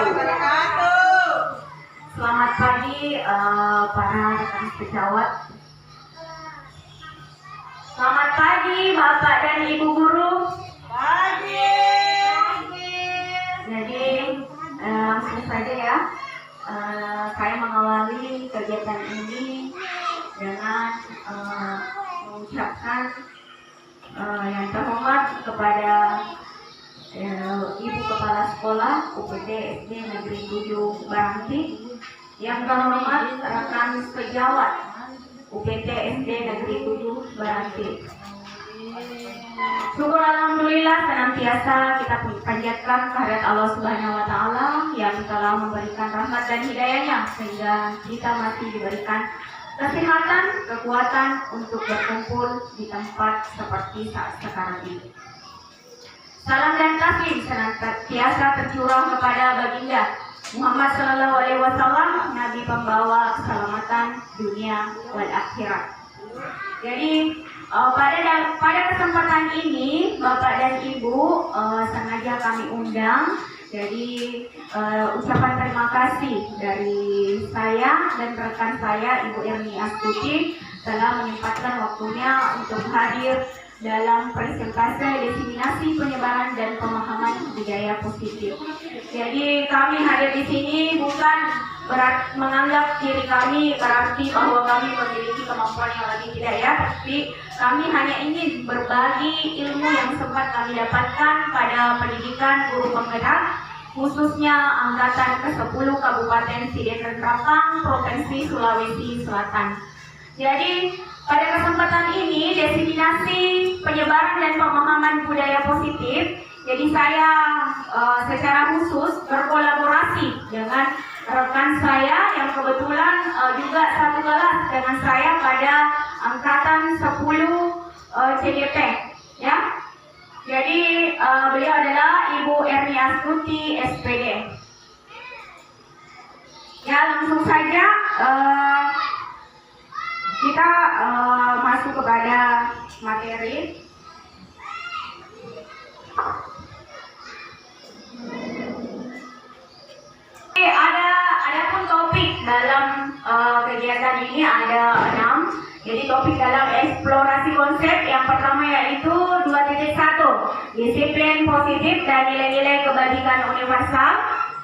wabarakatuh. Selamat pagi para rekan sejawat. Selamat pagi Bapak dan Ibu guru. Pagi. Jadi langsung saja ya. Saya mengawali kegiatan ini dengan mengucapkan yang terhormat kepada Ibu Kepala Sekolah UPT SD Negeri 7 Baranti, yang terhormat rekan sejawat UPT SD Negeri 7 Baranti. Syukur alhamdulillah senantiasa kita panjatkan kehadirat Allah Subhanahu wa taala yang telah memberikan rahmat dan hidayahnya sehingga kita masih diberikan kesehatan, kekuatan untuk berkumpul di tempat seperti saat sekarang ini. Salam dan kasih senantiasa tercurah kepada baginda Muhammad Sallallahu Alaihi Wasallam, Nabi pembawa keselamatan dunia wal akhirat. Jadi pada kesempatan ini Bapak dan Ibu sengaja kami undang. Jadi ucapan terima kasih dari saya dan rekan saya Ibu Erni Astuti telah menyempatkan waktunya untuk hadir dalam presentasi diseminasi penyebaran dan pemahaman budaya positif. Jadi kami hadir di sini bukan menganggap diri kami berarti bahwa kami memiliki kemampuan yang lebih, tidak ya, tapi kami hanya ingin berbagi ilmu yang sempat kami dapatkan pada pendidikan guru penggerak, khususnya angkatan ke-10 Kabupaten Sidenren Rapang, Provinsi Sulawesi Selatan. Jadi pada kesempatan ini diseminasi penyebaran dan pemahaman budaya positif. Jadi saya secara khusus berkolaborasi dengan rekan saya yang kebetulan juga satu kelas dengan saya pada angkatan 10 CDP, ya. Jadi beliau adalah Ibu Erni Astuti SPD. Ya, langsung saja kita masuk kepada materi. Adapun topik dalam kegiatan ini ada 6. Jadi topik dalam eksplorasi konsep yang pertama yaitu 2.1 disiplin positif dan nilai-nilai kebajikan universal.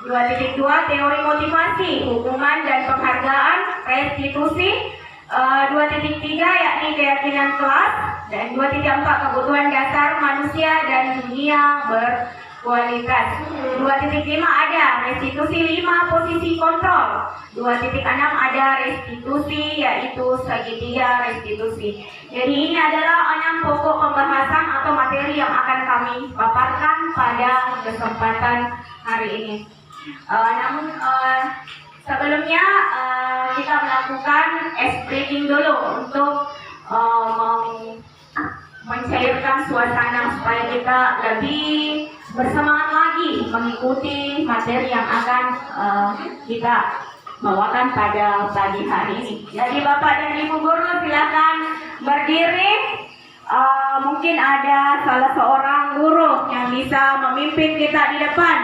2.2 teori motivasi, hukuman dan penghargaan, restitusi. 2.3 yakni keyakinan kelas, dan 2.4 kebutuhan dasar manusia dan dunia berkualitas. 2.5 ada restitusi 5 posisi kontrol. 2.6 ada restitusi yaitu segitiga restitusi. Jadi ini adalah 6 pokok pembahasan atau materi yang akan kami paparkan pada kesempatan hari ini. Namun sebelumnya kita melakukan ice breaking dulu untuk mencairkan suasana supaya kita lebih bersemangat lagi mengikuti materi yang akan kita bawakan pada pagi hari ini. Jadi Bapak dan Ibu guru silakan berdiri. Mungkin ada salah seorang guru yang bisa memimpin kita di depan.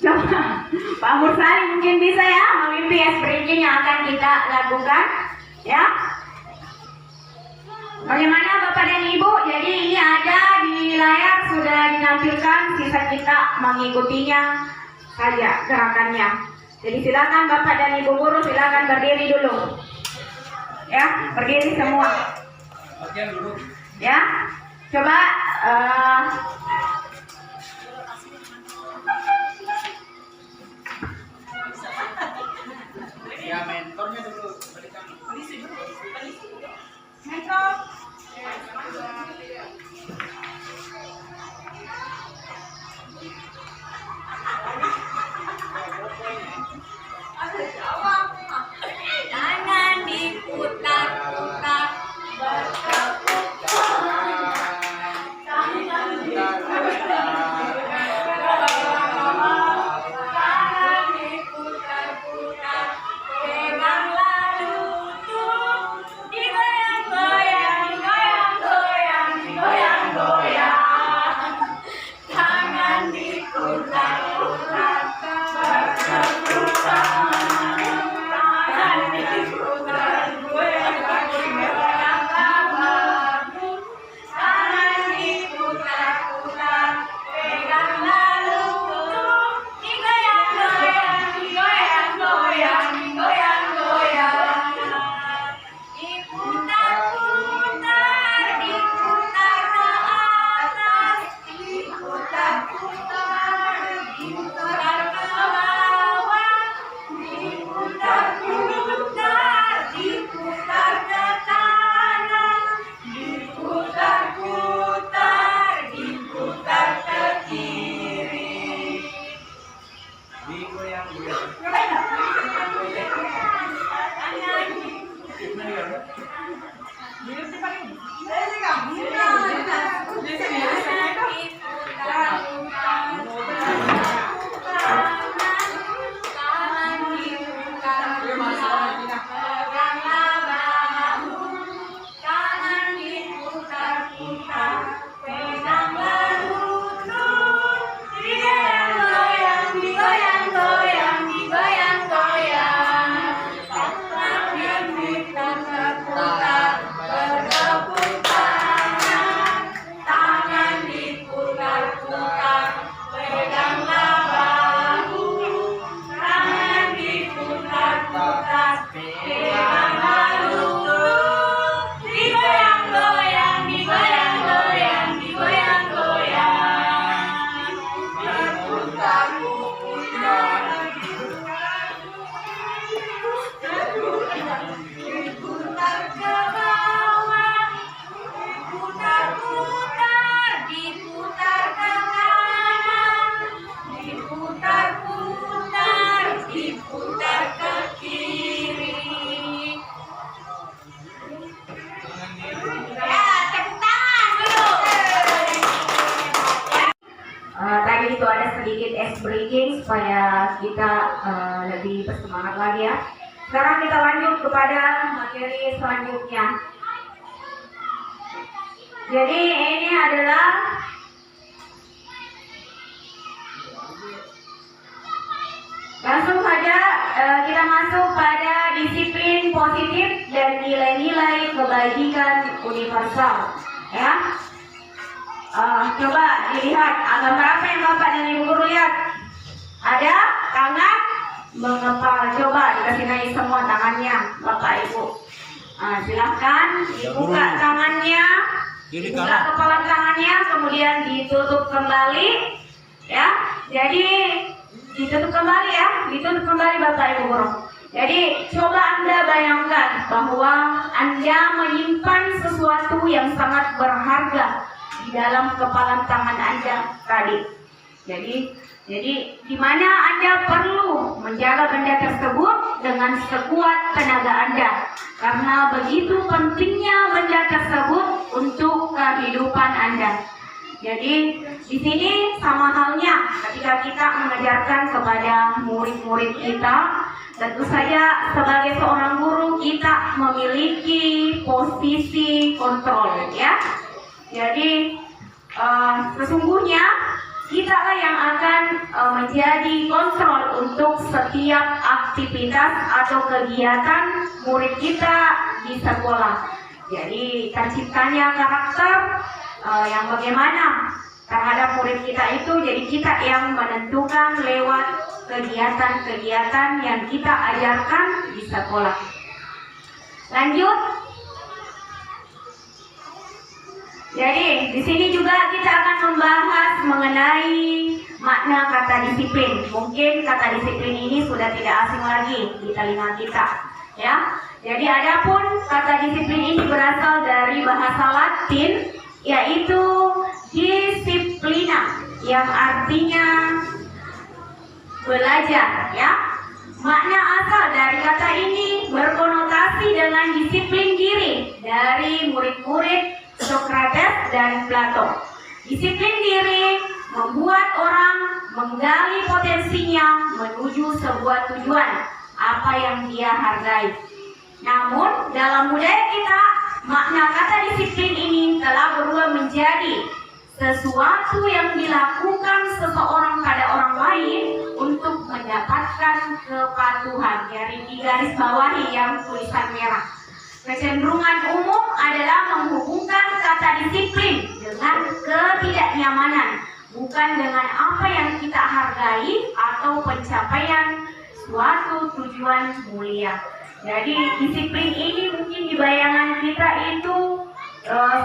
Coba Pak Mursali mungkin bisa ya memimpin ice breaking yang akan kita lakukan, ya. Bagaimana Bapak dan Ibu? Jadi ini ada di layar sudah dinampilkan, sisa kita mengikutinya saja gerakannya. Jadi silakan Bapak dan Ibu guru silakan berdiri dulu, ya, berdiri semua, ya. Coba Ya, mentornya dulu. mentor. Jangan diputar-putar bertepuk tangan. itu ada sedikit ice breaking supaya kita lebih bersemangat lagi ya. Sekarang kita lanjut kepada materi selanjutnya. Jadi ini adalah langsung saja kita masuk pada disiplin positif dan nilai-nilai kebajikan universal ya. Coba dilihat gambar apa yang Bapak dan Ibu guru lihat. Ada tangan mengepal. Coba dikasih naik semua tangannya Bapak Ibu. Silahkan dibuka tangannya, dibuka kepala tangannya, kemudian ditutup kembali ya. Jadi ditutup kembali ya, ditutup kembali Bapak Ibu guru. Jadi coba Anda bayangkan bahwa Anda menyimpan sesuatu yang sangat berharga di dalam kepala tangan Anda tadi. Jadi di mana Anda perlu menjaga benda tersebut dengan sekuat tenaga Anda, karena begitu pentingnya benda tersebut untuk kehidupan Anda. Jadi di sini sama halnya ketika kita mengajarkan kepada murid-murid kita, tentu saja sebagai seorang guru kita memiliki posisi kontrol ya. Jadi sesungguhnya kitalah yang akan menjadi kontrol untuk setiap aktivitas atau kegiatan murid kita di sekolah. Jadi terciptanya karakter yang bagaimana terhadap murid kita itu, jadi kita yang menentukan lewat kegiatan-kegiatan yang kita ajarkan di sekolah. Lanjut. Jadi di sini juga kita akan membahas mengenai makna kata disiplin. Mungkin kata disiplin ini sudah tidak asing lagi di telinga kita, ya. Jadi adapun kata disiplin ini berasal dari bahasa Latin, yaitu disiplina, yang artinya belajar, ya. Makna asal dari kata ini berkonotasi dengan disiplin diri dari murid-murid Socrates dan Plato. Disiplin diri membuat orang menggali potensinya menuju sebuah tujuan apa yang dia hargai. Namun dalam budaya kita, makna kata disiplin ini telah berubah menjadi sesuatu yang dilakukan seseorang pada orang lain untuk mendapatkan kepatuhan. Jadi di garis bawahi yang tulisan merah. Kecenderungan umum adalah menghubungkan kata disiplin dengan ketidaknyamanan, bukan dengan apa yang kita hargai atau pencapaian suatu tujuan mulia. Jadi disiplin ini mungkin di bayangan kita itu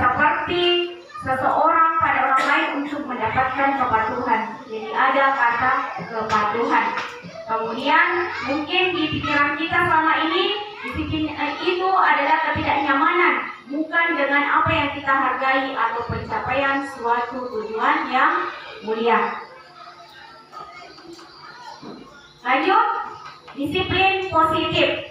seperti seseorang pada orang lain untuk mendapatkan kepatuhan. Jadi ada kata kepatuhan. Kemudian mungkin di pikiran kita selama ini disiplin itu adalah ketidaknyamanan, bukan dengan apa yang kita hargai atau pencapaian suatu tujuan yang mulia. Lanjut, disiplin positif.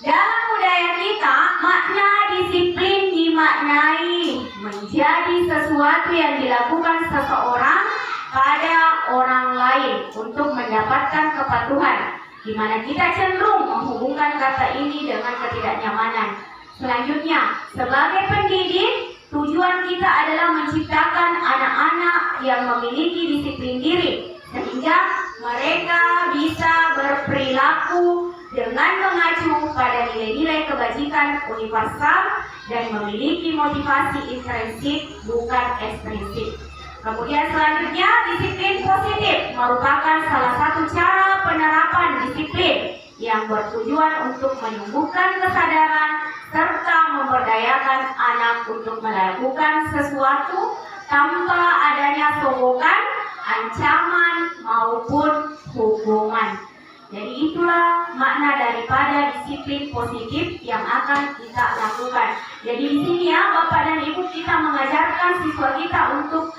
Dalam budaya kita, makna disiplin dimaknai menjadi sesuatu yang dilakukan seseorang pada orang lain untuk mendapatkan kepatuhan, di mana kita cenderung menghubungkan kata ini dengan ketidaknyamanan. Selanjutnya, sebagai pendidik, tujuan kita adalah menciptakan anak-anak yang memiliki disiplin diri, sehingga mereka bisa berperilaku dengan mengacu pada nilai-nilai kebajikan universal dan memiliki motivasi intrinsik bukan ekstrinsik. Kemudian selanjutnya, disiplin positif merupakan salah satu cara penerapan disiplin yang bertujuan untuk menumbuhkan kesadaran serta memberdayakan anak untuk melakukan sesuatu tanpa adanya sogokan, ancaman maupun hukuman. Jadi itulah makna daripada disiplin positif yang akan kita lakukan. Jadi di sini ya Bapak dan Ibu, kita mengajarkan siswa kita untuk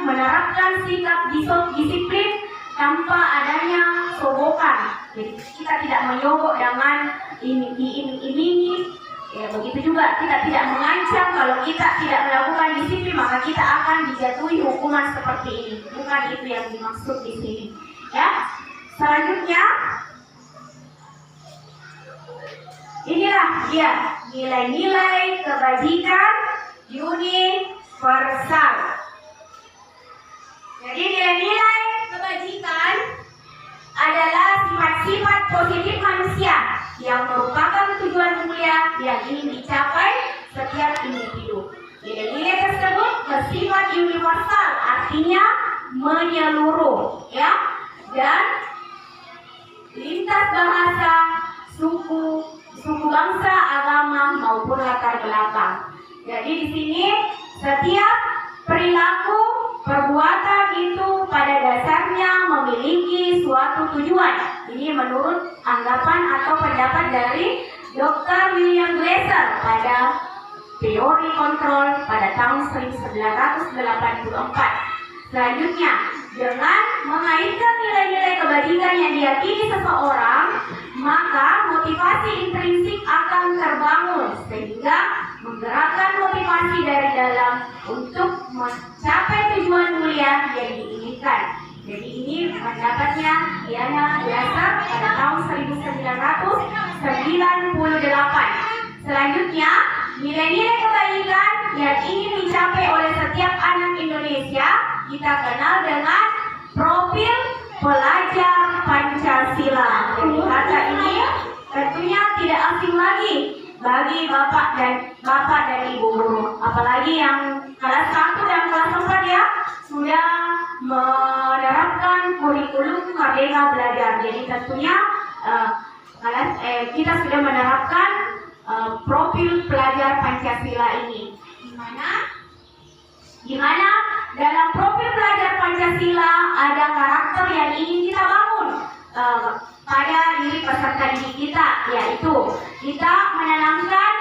menerapkan sikap disiplin tanpa adanya sogokan. Jadi kita tidak menyogok dengan diiming-imingi Ya, begitu juga kita tidak mengancam. Kalau kita tidak melakukan disiplin, maka kita akan dijatuhi hukuman seperti ini. Bukan itu yang dimaksud di sini. Ya, selanjutnya inilah dia nilai-nilai kebajikan universal. Jadi nilai-nilai kebajikan adalah sifat-sifat positif manusia yang merupakan tujuan mulia yang ingin dicapai setiap individu. Nilai-nilai tersebut bersifat universal, artinya menyeluruh, ya, dan lintas bahasa, suku bangsa, agama maupun latar belakang. Jadi di sini setiap perilaku perbuatan itu pada dasarnya memiliki suatu tujuan. Ini menurut anggapan atau pendapat dari Dr. William Glasser pada teori kontrol pada tahun 1984. Selanjutnya, dengan mengaitkan nilai-nilai kebajikan yang diyakini seseorang, maka motivasi intrinsik akan terbangun sehingga menggerakkan motivasi dari dalam untuk mencapai tujuan mulia yang diinginkan. Jadi ini pendapatnya Diana Glasser pada tahun 1998. Selanjutnya, nilai-nilai kebaikan yang ingin dicapai oleh setiap anak Indonesia kita kenal dengan profil pelajar Pancasila. Jadi kata ini tentunya tidak asing lagi bagi bapak dan ibu guru, apalagi yang kelas 1 dan kelas 4 ya sudah menerapkan kurikulum Merdeka Belajar. Jadi tentunya kita sudah menerapkan profil pelajar Pancasila ini, di mana dalam profil pelajar Pancasila ada karakter yang ingin kita bangun pada diri peserta didik kita, yaitu kita menanamkan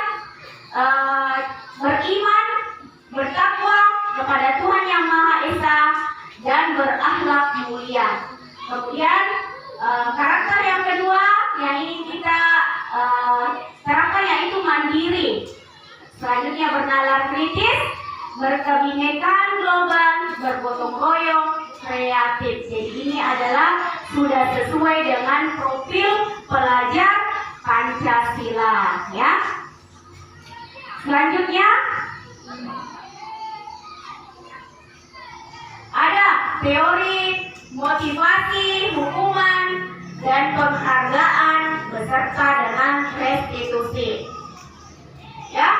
beriman, bertakwa kepada Tuhan Yang Maha Esa dan berakhlak mulia. Kemudian karakter yang kedua yang ingin kita terapkan yaitu mandiri. Selanjutnya bernalar kritis, berkebinekaan global, bergotong royong, kreatif. Jadi ini adalah sudah sesuai dengan profil pelajar Pancasila, ya. Selanjutnya ada teori motivasi, hukuman, dan penghargaan beserta dengan restitusi. Ya,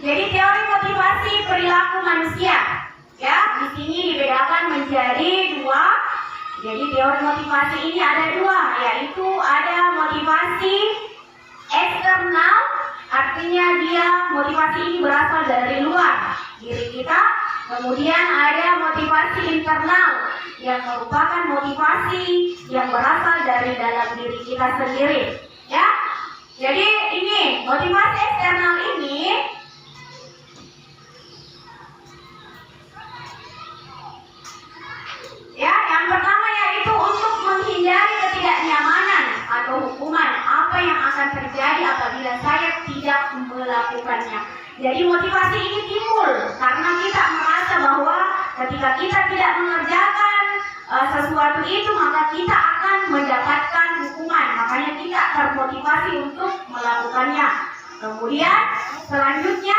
jadi teori motivasi perilaku manusia. Ya, di sini dibedakan menjadi dua. Jadi teori motivasi ini ada dua, yaitu ada motivasi eksternal, artinya dia motivasi ini berasal dari luar diri kita. Kemudian ada motivasi internal yang merupakan motivasi yang berasal dari dalam diri kita sendiri. Ya, jadi ini motivasi eksternal ini ya, yang pertama yaitu untuk menghindari ketidaknyamanan atau hukuman apa yang akan terjadi apabila saya tidak melakukannya. Jadi motivasi ini timbul karena kita merasa bahwa ketika kita tidak mengerjakan sesuatu itu maka kita akan mendapatkan hukuman. Makanya kita termotivasi untuk melakukannya. Kemudian selanjutnya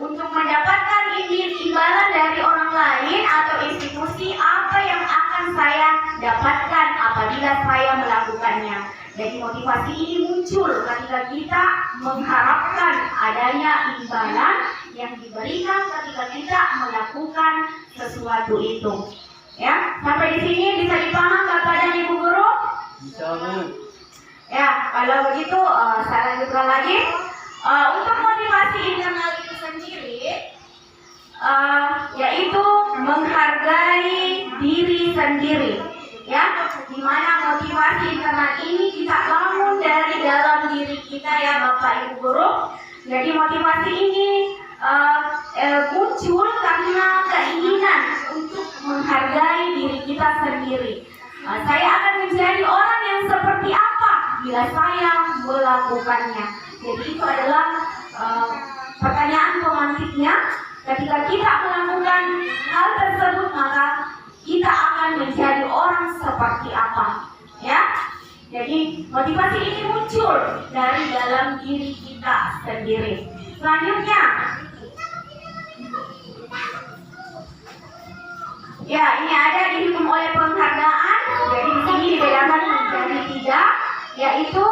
untuk mendapatkan imbalan dari orang lain atau institusi apa yang akan saya dapatkan apabila saya melakukannya. Jadi motivasi ini muncul ketika kita mengharapkan adanya imbalan yang diberikan ketika kita melakukan sesuatu itu. Ya, sampai di sini bisa dipaham Bapak dan Ibu guru? Bisa, Bu. Ya, kalau begitu saya lanjutkan lagi. Untuk motivasi internal itu sendiri, yaitu menghargai diri sendiri. Ya, di mana motivasi internal ini kita bangun dari dalam diri kita ya Bapak Ibu guru. Jadi motivasi ini muncul karena keinginan untuk menghargai diri kita sendiri. Saya akan menjadi orang yang seperti apa bila saya melakukannya. Jadi itu adalah selanjutnya, ketika kita melakukan hal tersebut, maka kita akan menjadi orang seperti apa, ya. Jadi motivasi ini muncul dari dalam diri kita sendiri. Selanjutnya, ya, ini ada dihukum oleh penghargaan. Jadi di sini dibedakan menjadi 3, yaitu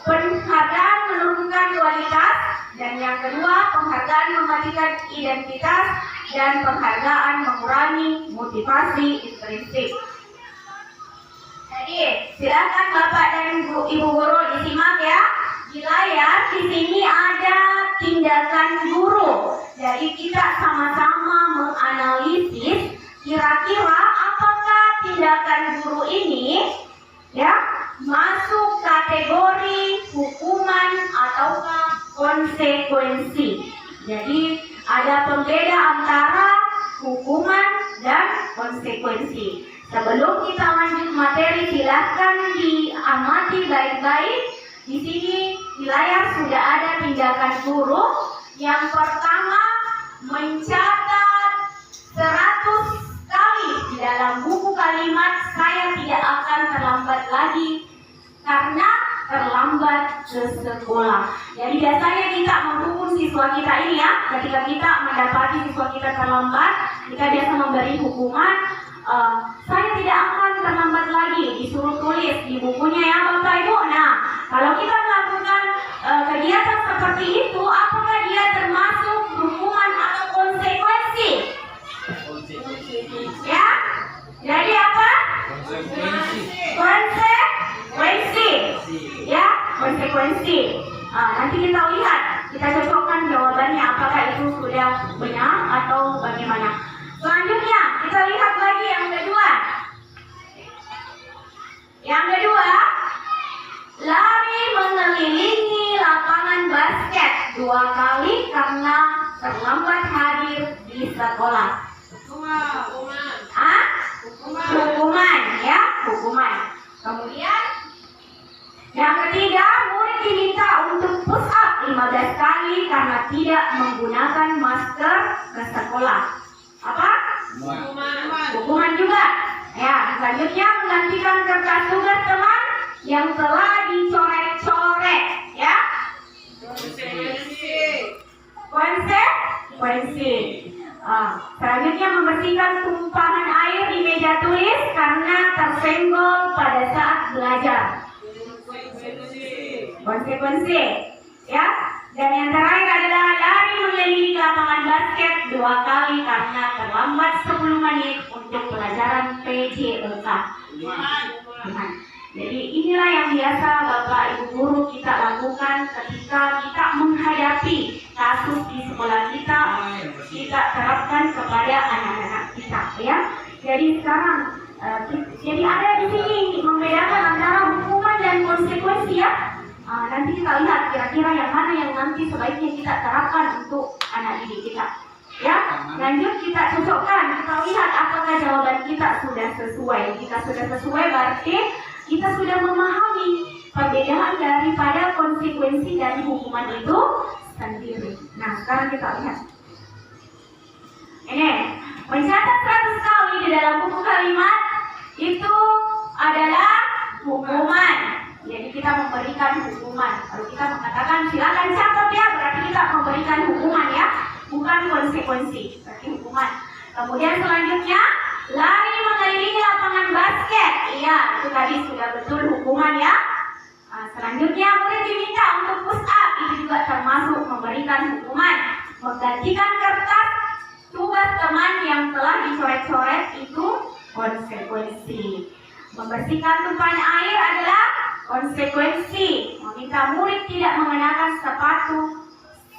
penghargaan menurunkan kualitas, dan yang kedua penghargaan mematikan identitas, dan penghargaan mengurangi motivasi intrinsik. Jadi silakan Bapak dan Ibu guru disimak ya. Di layar di sini ada tindakan guru. Jadi kita sama-sama menganalisis kira-kira apakah tindakan guru ini ya masuk kategori hukuman ataukah konsekuensi. Jadi ada pembeda antara hukuman dan konsekuensi. Sebelum kita lanjut materi, silahkan diamati baik-baik. Di sini di layar sudah ada tindakan guru. Yang pertama, mencatat 100 kali di dalam buku kalimat "saya tidak akan terlambat lagi karena terlambat ke sekolah". Jadi biasanya kita menghukum siswa kita ini ya, ketika kita mendapati siswa kita terlambat, kita biasa memberi hukuman, saya tidak akan terlambat lagi, disuruh tulis di bukunya ya Bapak Ibu. Nah, kalau kita melakukan kegiatan seperti itu, apakah dia termasuk hukuman atau konsekuensi? Ya, jadi apa? Konsekuensi. Ya, konsekuensi. Nanti kita lihat, kita cocokkan jawabannya apakah itu sudah benar atau bagaimana. Selanjutnya kita lihat lagi yang kedua. Yang kedua, lari mengelilingi lapangan basket 2 kali karena terlambat hadir di sekolah. Hukuman ya, hukuman. Kemudian yang ketiga, murid diminta untuk push up 15 kali karena tidak menggunakan masker ke sekolah. Apa? Hukuman juga. Ya, selanjutnya menggantikan kertas tugas teman yang telah dicoret-coret. Ya. Konsekuensi. Selanjutnya membersihkan tumpahan air di meja tulis karena tersenggol pada saat belajar. Konsekuensi. Ya. Dan yang terakhir adalah lari mengelilingi lapangan basket 2 kali karena terlambat 10 menit untuk pelajaran PJLK. Jadi inilah yang biasa Bapak Ibu guru kita lakukan ketika kita menghadapi kasus di sekolah kita terapkan kepada anak-anak kita ya. Jadi sekarang jadi ada di sini membedakan antara hukuman dan konsekuensi ya. Nanti kita lihat kira-kira yang mana yang nanti sebaiknya kita terapkan untuk anak didik kita. Ya, lanjut kita cocokkan, kita lihat apakah jawaban kita sudah sesuai. Jika sudah sesuai berarti kita sudah memahami perbedaan daripada konsekuensi dari hukuman itu sendiri. Nah, sekarang kita lihat. Ini, mencatat 100 kali di dalam buku kalimat itu adalah hukuman. Jadi kita memberikan hukuman. Kalau kita mengatakan silakan catat ya, berarti kita memberikan hukuman ya, bukan konsekuensi, berarti hukuman. Kemudian selanjutnya lari mengelilingi lapangan basket. Iya, itu tadi sudah betul hukuman ya. Selanjutnya murid diminta untuk push up, itu juga termasuk memberikan hukuman. Menggantikan kertas tugas teman yang telah dicoret-coret itu konsekuensi. Membersihkan tumpahan air adalah konsekuensi. Meminta murid tidak mengenakan sepatu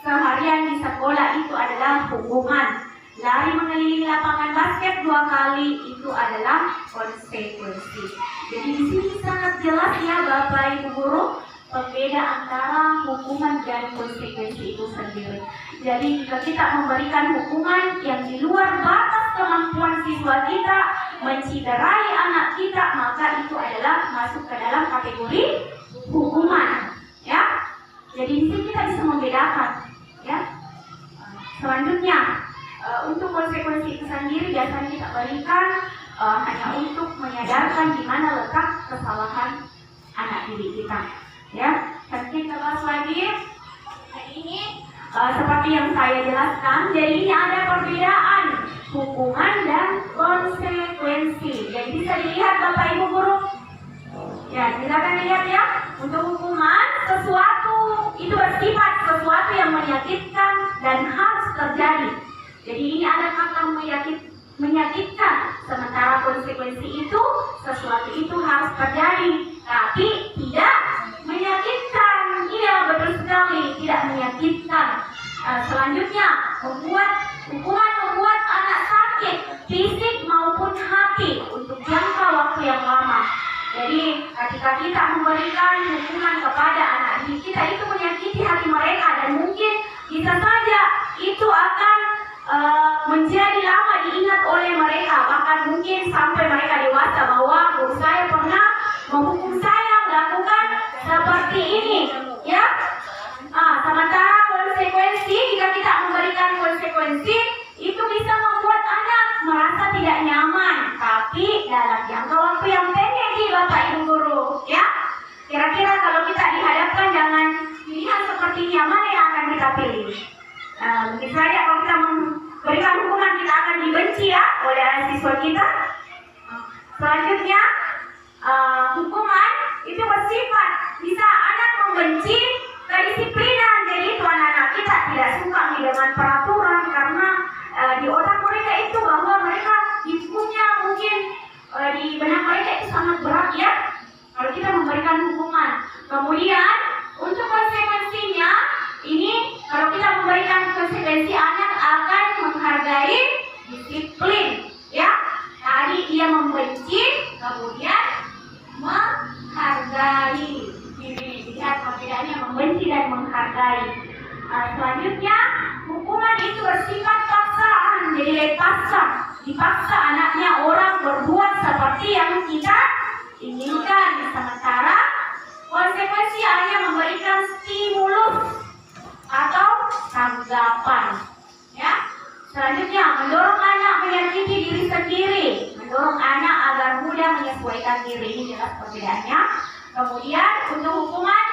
seharian di sekolah itu adalah hukuman. Lari mengelilingi lapangan basket 2 kali itu adalah konsekuensi. Jadi di sini sangat jelas ya Bapak Ibu guru, pembeda antara hukuman dan konsekuensi itu sendiri. Jadi jika kita memberikan hukuman yang di luar batas kemampuan siswa kita, menciderai anak kita, maka itu adalah masuk ke dalam kategori hukuman. Ya. Jadi di sini kita bisa membedakan. Ya. Selanjutnya, untuk konsekuensi itu sendiri biasanya kita berikan hanya untuk menyadarkan di mana letak kesalahan anak didik kita. Ya, nanti kita bahas lagi. Jadi ini seperti yang saya jelaskan, jadi ini ada perbedaan hukuman dan konsekuensi. Jadi bisa dilihat Bapak Ibu guru. Ya, silakan lihat ya. Untuk hukuman, sesuatu itu bersifat sesuatu yang menyakitkan dan harus terjadi. Jadi ini ada kata menyakitkan. Sementara konsekuensi itu sesuatu itu harus terjadi, tapi tidak menyakitkan. Iya, betul sekali, tidak menyakitkan. Selanjutnya, hukuman membuat anak sakit fisik maupun hati untuk jangka waktu yang lama. Jadi ketika kita memberikan hukuman kepada anak didik kita, itu menyakiti hati mereka dan mungkin bisa saja itu akan menjadi lama diingat oleh mereka, bahkan mungkin sampai mereka dewasa bahwa guru saya pernah menghukum saya melakukan seperti ini, ya. Sementara konsekuensi, jika kita memberikan konsekuensi, itu bisa membuat anak merasa tidak nyaman, tapi dalam jangka waktu yang pendek nih Bapak Ibu guru, ya. Kira-kira kalau kita dihadapkan dengan pilihan seperti ini, yang mana yang akan kita pilih? Mungkin saja kalau kita memberikan hukuman, kita akan dibenci ya oleh siswa kita. Selanjutnya, hukuman itu bersifat bisa anak membenci kedisiplinan. Jadi itu anak-anak kita tidak suka dengan peraturan karena di otak mereka itu bahwa mereka hukumnya mungkin di benak mereka itu sangat berat ya kalau kita memberikan hukuman. Kemudian untuk konsekuensinya ini, kalau kita memberikan konsekuensi, anak akan menghargai disiplin ya. Tadi dia membenci, kemudian menghargai. Lihat perbedaannya, membenci dan menghargai. Selanjutnya, hukuman itu bersifat paksaan. Jadi dipaksa anaknya orang berbuat seperti yang kita inginkan. Sementara konsekuensi hanya memberikan stimulus atau tanggapan. Ya. Selanjutnya, mendorong anak menyakiti diri sendiri, mendorong anak agar mudah menyesuaikan diri. Ini jelas perbedaannya. Kemudian untuk hukuman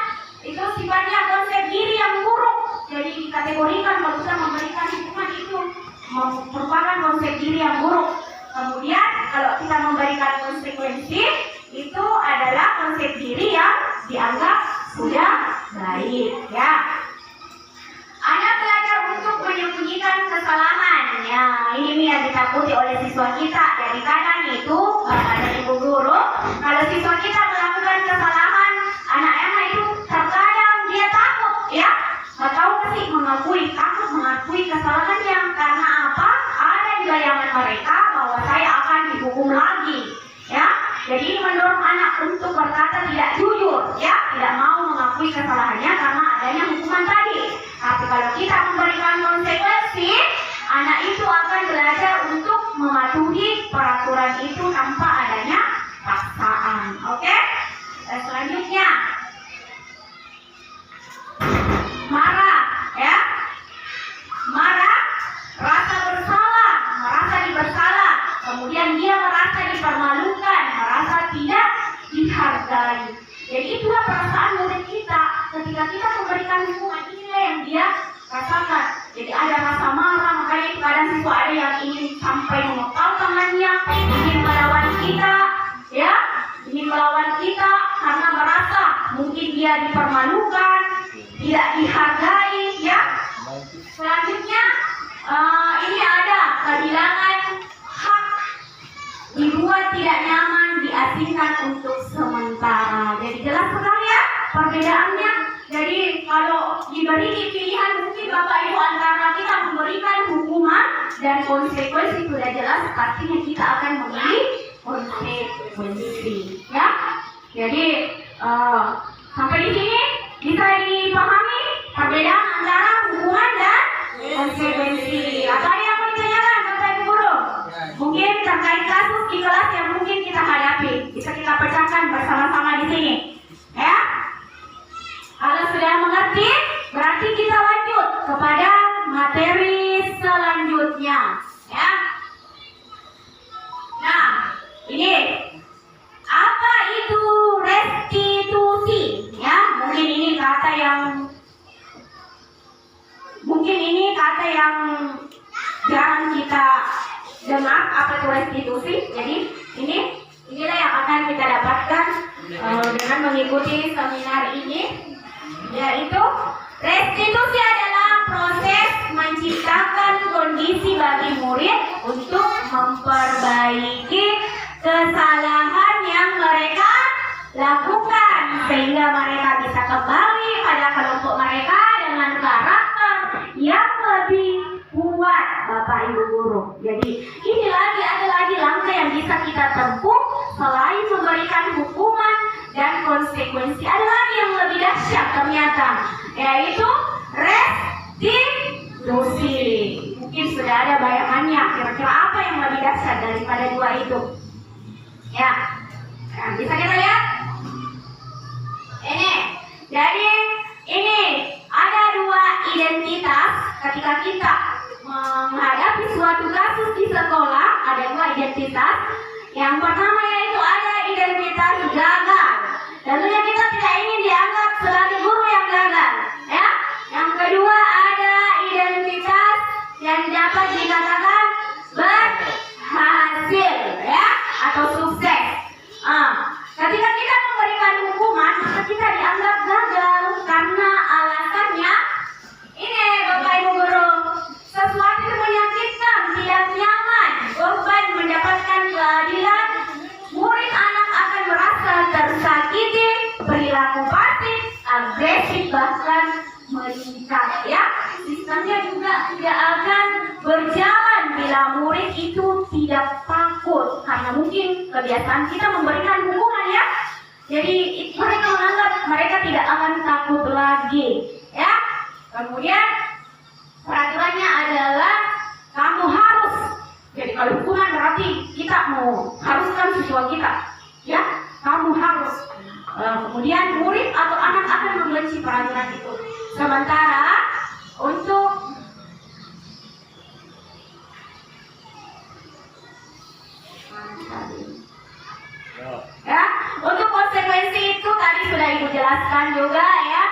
itu sifatnya konsep diri yang buruk. Jadi dikategorikan kalau kita memberikan hukuman itu merupakan konsep diri yang buruk. Kemudian kalau kita memberikan konsekuensi itu adalah konsep diri yang dianggap sudah baik ya. Anak belajar untuk menyembunyikan kesalahan. Ya, ini yang ditakuti oleh siswa kita. Dari kadang itu, ada ibu guru, kalau siswa kita melakukan kesalahan, anak-anak itu terkadang dia takut, ya. Nggak tahu sih takut mengakui kesalahannya. Karena apa? Ada di bayangan mereka bahwa saya akan dihukum lagi, ya. Jadi ini mendorong anak untuk berkata tidak jujur, ya, tidak mau mengakui kesalahannya karena adanya hukuman tadi. Tapi kalau kita memberikan konsekuensi, anak itu akan belajar untuk mematuhi peraturan itu tanpa adanya paksaan. Oke? Selanjutnya, marah, ya. Marah, rasa bersalah, merasa dibersalah. Kemudian dia merasa dipermalukan, merasa tidak dihargai. Jadi itulah perasaan murid kita ketika kita memberikan hukuman, inilah yang dia rasakan. Jadi ada rasa marah, makanya kadang siswa ada yang ingin sampai memukul tangannya, ingin melawan kita, ya, ingin melawan kita karena merasa mungkin dia dipermalukan, tidak dihargai, ya. Selanjutnya, ini ada kehilangan hak, dibuat tidak nyaman, diasingkan untuk sementara. Jadi jelas sekali ya perbedaannya. Jadi kalau diberi pilihan mungkin Bapak Ibu antara kita memberikan hukuman dan konsekuensi, sudah jelas pastinya kita akan memilih konsekuensi, ya. Jadi sampai di sini bisa dipahami perbedaan antara hukuman dan konsekuensi. Apa yang mau ditanyakan Bapak Ibu guru? Mungkin terkait kasus di kelas yang mungkin kita hadapi, bisa kita pecahkan bersama-sama di sini, ya. Kalau sudah mengerti, berarti kita lanjut kepada materi selanjutnya, ya. Nah, ini apa itu restitusi? Ya, mungkin ini kata yang jarang kita dengar, apa itu restitusi. Jadi inilah yang akan kita dapatkan dengan mengikuti seminar ini, yaitu restitusi adalah proses menciptakan kondisi bagi murid untuk memperbaiki kesalahan yang mereka lakukan sehingga mereka bisa kembali pada kelompok mereka dengan karakter yang lebih kuat, Bapak Ibu Guru. Jadi ini ada lagi langkah yang bisa kita tempuh selain memberikan hukuman dan konsekuensi. Ada lagi yang lebih dahsyat ternyata, yaitu restitusi. Mungkin sudah ada bayangannya kira-kira apa yang lebih dahsyat daripada dua itu. Ya, nah, bisa kita lihat ini. Jadi ini ada dua identitas ketika kita menghadapi suatu kasus di sekolah. Ada dua identitas. Yang pertama yaitu ada identitas gagal. Tentunya kita tidak ingin dianggap sebagai guru yang gagal, ya. Yang kedua ada identitas yang dapat dikatakan berhasil, ya, atau sukses. Ketika kita memberikan hukuman, maka kita dianggap gagal karena alasannya ini, Bapak Ibu Guru, sesuatu yang menyakitkan, tidak nyaman, korban mendapatkan keadilan, murid anak akan merasa tersakiti, perilaku pasif, agresif, bahkan meningkat, ya. Sistemnya juga tidak akan berjalan bila murid itu tidak takut, karena mungkin kebiasaan kita memberikan hukuman, ya. Jadi mereka menganggap mereka tidak akan takut lagi, ya. Kemudian peraturannya adalah kamu harus. Jadi kalau hukuman berarti kita mau haruskan siswa kita, ya, kamu harus. Kemudian murid atau anak akan membenci peraturan itu. Sementara untuk untuk konsekuensi itu tadi sudah Ibu jelaskan juga, ya.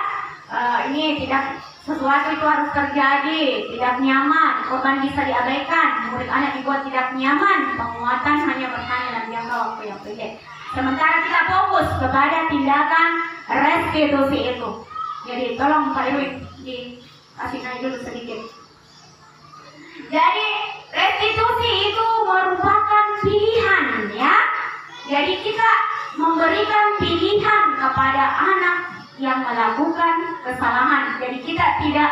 Ini tidak sesuatu itu harus terjadi, tidak nyaman, korban bisa diabaikan, murid anak dibuat tidak nyaman, penguatan hanya bertanya dan jangka waktu yang pendek. Sementara kita fokus kepada tindakan restitusi itu. Jadi tolong Pak Irwin dikasih naik dulu sedikit. Jadi restitusi itu merupakan pilihan, ya. Jadi kita memberikan pilihan kepada anak yang melakukan kesalahan. Jadi kita tidak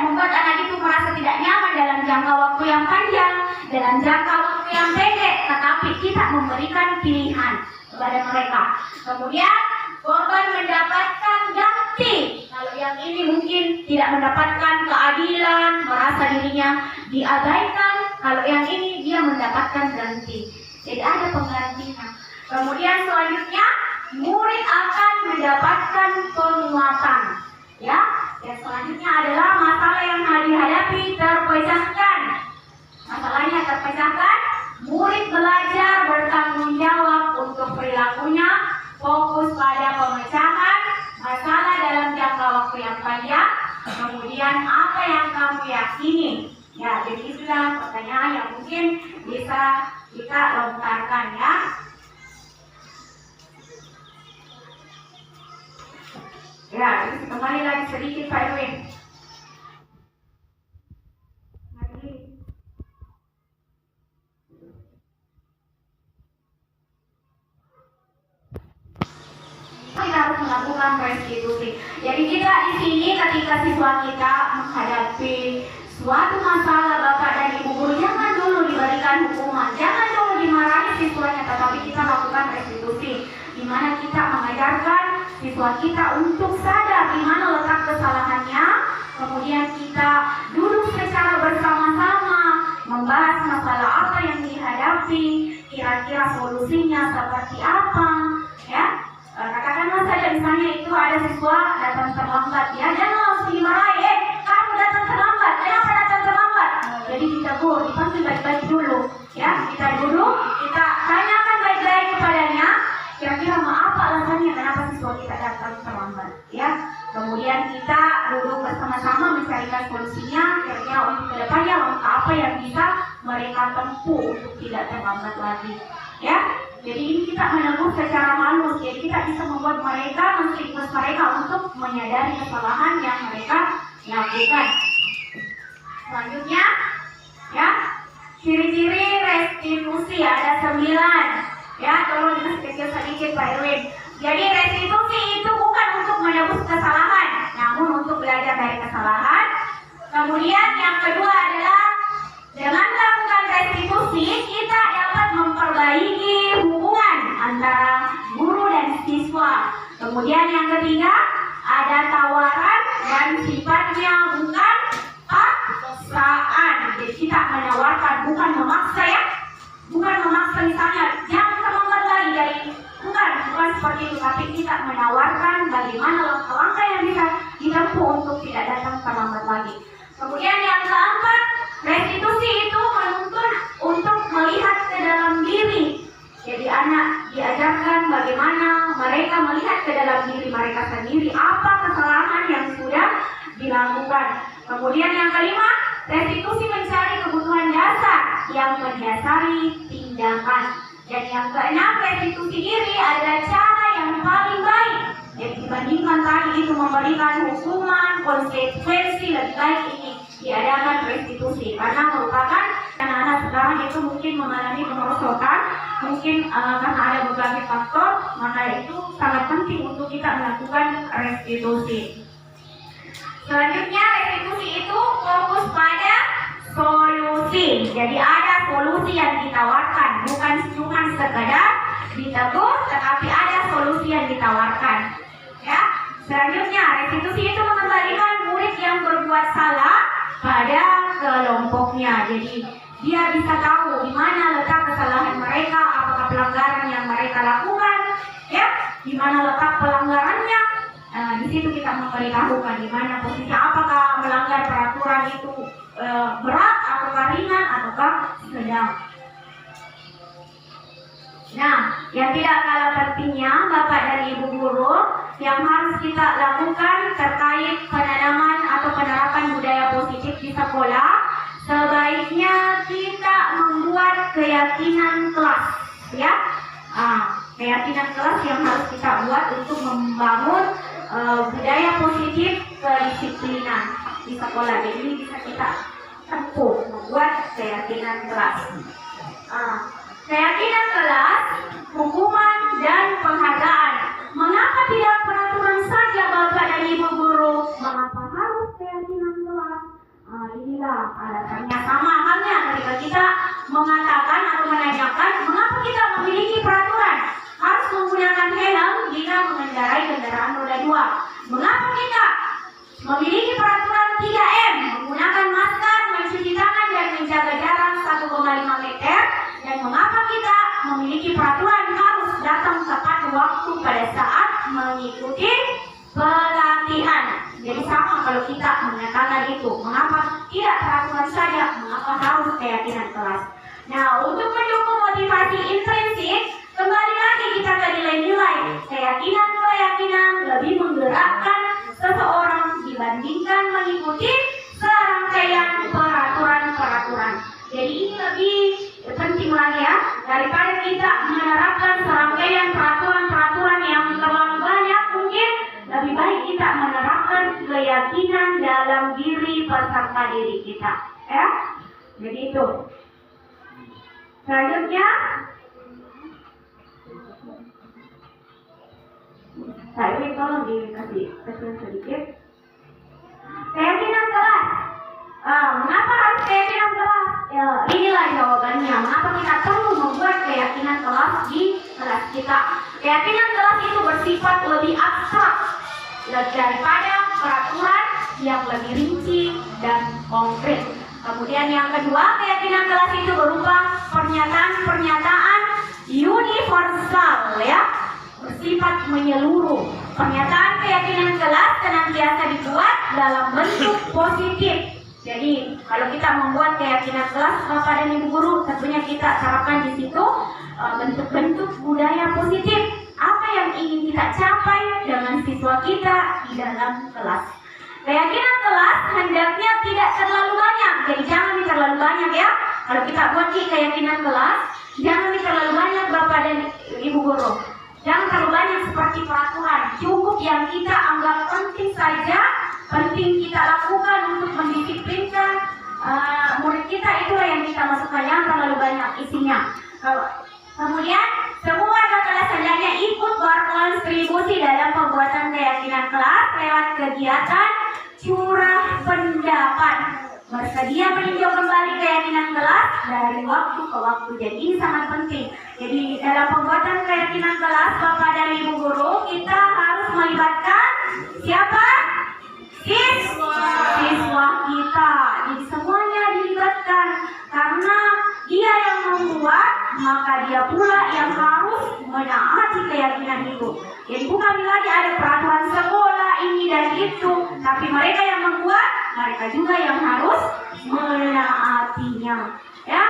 membuat anak itu merasa tidak nyaman dalam jangka waktu yang panjang, dalam jangka waktu yang pendek, tetapi kita memberikan pilihan kepada mereka. Kemudian korban mendapatkan ganti. Kalau yang ini mungkin tidak mendapatkan keadilan, merasa dirinya diabaikan. Kalau yang ini dia mendapatkan ganti. Jadi ada penggantinya. Kemudian selanjutnya murid akan mendapatkan penguatan, ya. Dan selanjutnya adalah masalah yang dihadapi terpecahkan. Masalahnya terpecahkan, murid belajar bertanggung jawab untuk perilakunya, fokus pada pemecahan masalah dalam jangka waktu yang panjang. Kemudian apa yang kamu yakini? Ya, jadi itulah pertanyaan yang mungkin bisa kita lontarkan, ya. Ya, kembali lagi sedikit Pak Edwin. Kita harus melakukan restitusi. Jadi kita di sini ketika siswa kita menghadapi suatu masalah, Bapak dan Ibu Guru, jangan dulu diberikan hukuman, jangan dulu dimarahi siswanya, tetapi kita lakukan restitusi, di mana kita mengajarkan siswa kita untuk sadar di mana letak kesalahannya. Kemudian kita duduk secara bersama-sama membahas masalah apa yang dihadapi, kira-kira solusinya seperti apa, ya. Katakanlah saja misalnya itu ada siswa datang terlambat, ya, jangan langsung dimarahi, kamu datang terlambat, kenapa datang terlambat? Jadi ditegur, dipanggil baik-baik dulu. Ya, kita duduk, kita tanyakan baik-baik kepadanya. Kira-kira apa alasannya kenapa siswa kita datang terlambat? Ya, kemudian kita duduk bersama-sama mencarikan solusinya. Kira-kira untuk kedepannya langkah apa yang bisa mereka tempuh untuk tidak terlambat lagi. Ya, jadi ini kita menegur secara halus. Jadi kita bisa membuat mereka, mengingat mereka untuk menyadari kesalahan yang mereka lakukan. Selanjutnya, ya, ciri-ciri restitusi ada 9. Ya, tolong dikasih sedikit Pak Erwin. Jadi restitusi itu bukan untuk menebus kesalahan, namun untuk belajar dari kesalahan. Kemudian yang kedua adalah dengan melakukan restitusi kita dapat memperbaiki hubungan antara guru dan siswa. Kemudian yang ketiga ada tawaran dan sifatnya bukan paksaan. Jadi kita menawarkan, bukan memaksa ya. Bukan memaksa misalnya jangan terlambat lagi dari bukan seperti itu, tapi kita menawarkan bagaimana langkah-langkah yang bisa ditempuh untuk tidak datang terlambat lagi. Kemudian yang keempat, restitusi itu menuntun untuk melihat ke dalam diri. Jadi anak diajarkan bagaimana mereka melihat ke dalam diri mereka sendiri, apa kesalahan yang sudah dilakukan. Kemudian yang kelima, restitusi mencari kebutuhan dasar yang mendasari tindakan. Dan yang keenam, restitusi diri adalah cara yang paling baik. Jadi dibandingkan tadi itu memberikan hukuman, konsekuensi, lebih baik ini diadakan restitusi. Karena merupakan anak-anak sekarang itu mungkin mengalami kemerosotan, mungkin karena ada berbagai faktor, maka itu sangat penting untuk kita melakukan restitusi. Selanjutnya, restitusi itu fokus pada solusi. Jadi ada solusi yang ditawarkan, bukan cuma sekadar ditegur, tetapi ada solusi yang ditawarkan. Ya. Selanjutnya, restitusi itu mengembalikan murid yang berbuat salah pada kelompoknya. Jadi dia bisa tahu di mana letak kesalahan mereka, apakah pelanggaran yang mereka lakukan, ya, di mana letak pelanggarannya. Di situ kita memberitahukan di mana posisi, apakah melanggar peraturan itu berat, apakah ringan, ataukah sedang. Nah, yang tidak kalah pentingnya, Bapak dan Ibu guru, yang harus kita lakukan terkait penanaman atau penerapan budaya positif di sekolah, sebaiknya kita membuat keyakinan kelas, ya. Keyakinan kelas yang harus kita buat untuk membangun budaya positif kedisiplinan di sekolah. Jadi ini bisa kita tempuh membuat keyakinan kelas. Keyakinan kelas, hukuman dan penghargaan. Mengapa tidak peraturan saja Bapak dan Ibu guru? Mengapa harus keyakinan kelas? Inilah alasannya. Sama halnya ketika kita mengatakan atau menanyakan mengapa kita memiliki peraturan harus menggunakan helm jika mengendarai kendaraan roda 2. Mengapa kita memiliki peraturan 3M, menggunakan masker, mencuci tangan dan menjaga jarak 1,5 meter, dan mengapa kita memiliki peraturan harus datang tepat waktu pada saat mengikuti pelatihan. Jadi sama kalau kita mengatakan itu, mengapa tidak peraturan saja, mengapa harus keyakinan kelas. Nah, untuk mendukung motivasi intrinsik, kembali lagi kita ke nilai-nilai. Keyakinan lebih menggerakkan seseorang dibandingkan mengikuti serangkaian peraturan-peraturan. Jadi ini lebih penting lagi ya, daripada kita menerapkan serangkaian peraturan-peraturan yang terlalu banyak, mungkin lebih baik kita menerapkan keyakinan dalam diri peserta diri kita. Ya, jadi itu. Selanjutnya, saya ingin tolong dikasih kecil sedikit. Keyakinan kelas. Mengapa harus keyakinan kelas? Inilah jawabannya. Mengapa kita perlu membuat keyakinan kelas di kelas kita? Keyakinan kelas itu bersifat lebih abstrak daripada peraturan yang lebih rinci dan konkret. Kemudian yang kedua, keyakinan kelas itu berupa pernyataan-pernyataan universal, ya, bersifat menyeluruh. Pernyataan keyakinan kelas senantiasa dibuat dalam bentuk positif, Jadi kalau kita membuat keyakinan kelas Bapak dan Ibu guru, tentunya kita terapkan di situ bentuk-bentuk budaya positif. Apa yang ingin kita capai dengan siswa kita di dalam kelas. Keyakinan kelas hendaknya tidak terlalu banyak, jadi jangan terlalu banyak ya. Kalau kita buat keyakinan kelas, jangan terlalu banyak Bapak dan Ibu guru. Jangan terlalu banyak seperti peraturan. Cukup yang kita anggap penting saja, penting kita lakukan untuk mendisiplinkan murid kita, itulah yang kita masukkan, yang terlalu banyak isinya. Kemudian semua kelas hendaknya ikut berkontribusi dalam pembuatan keyakinan kelas lewat kegiatan curah pendapat. Bersedia meninjau kembali keyakinan kelas dari waktu ke waktu. Jadi ini sangat penting. Jadi dalam pembuatan keyakinan kelas Bapak dan Ibu guru, kita harus melibatkan siapa? Siswa kita. Jadi semuanya dilibatkan, karena dia yang membuat, maka dia pula yang harus menaati keyakinan itu. Jadi bukan lagi ada peraturan sekolah ini dan itu, tapi mereka yang membuat, mereka juga yang harus menaatinya. Ya.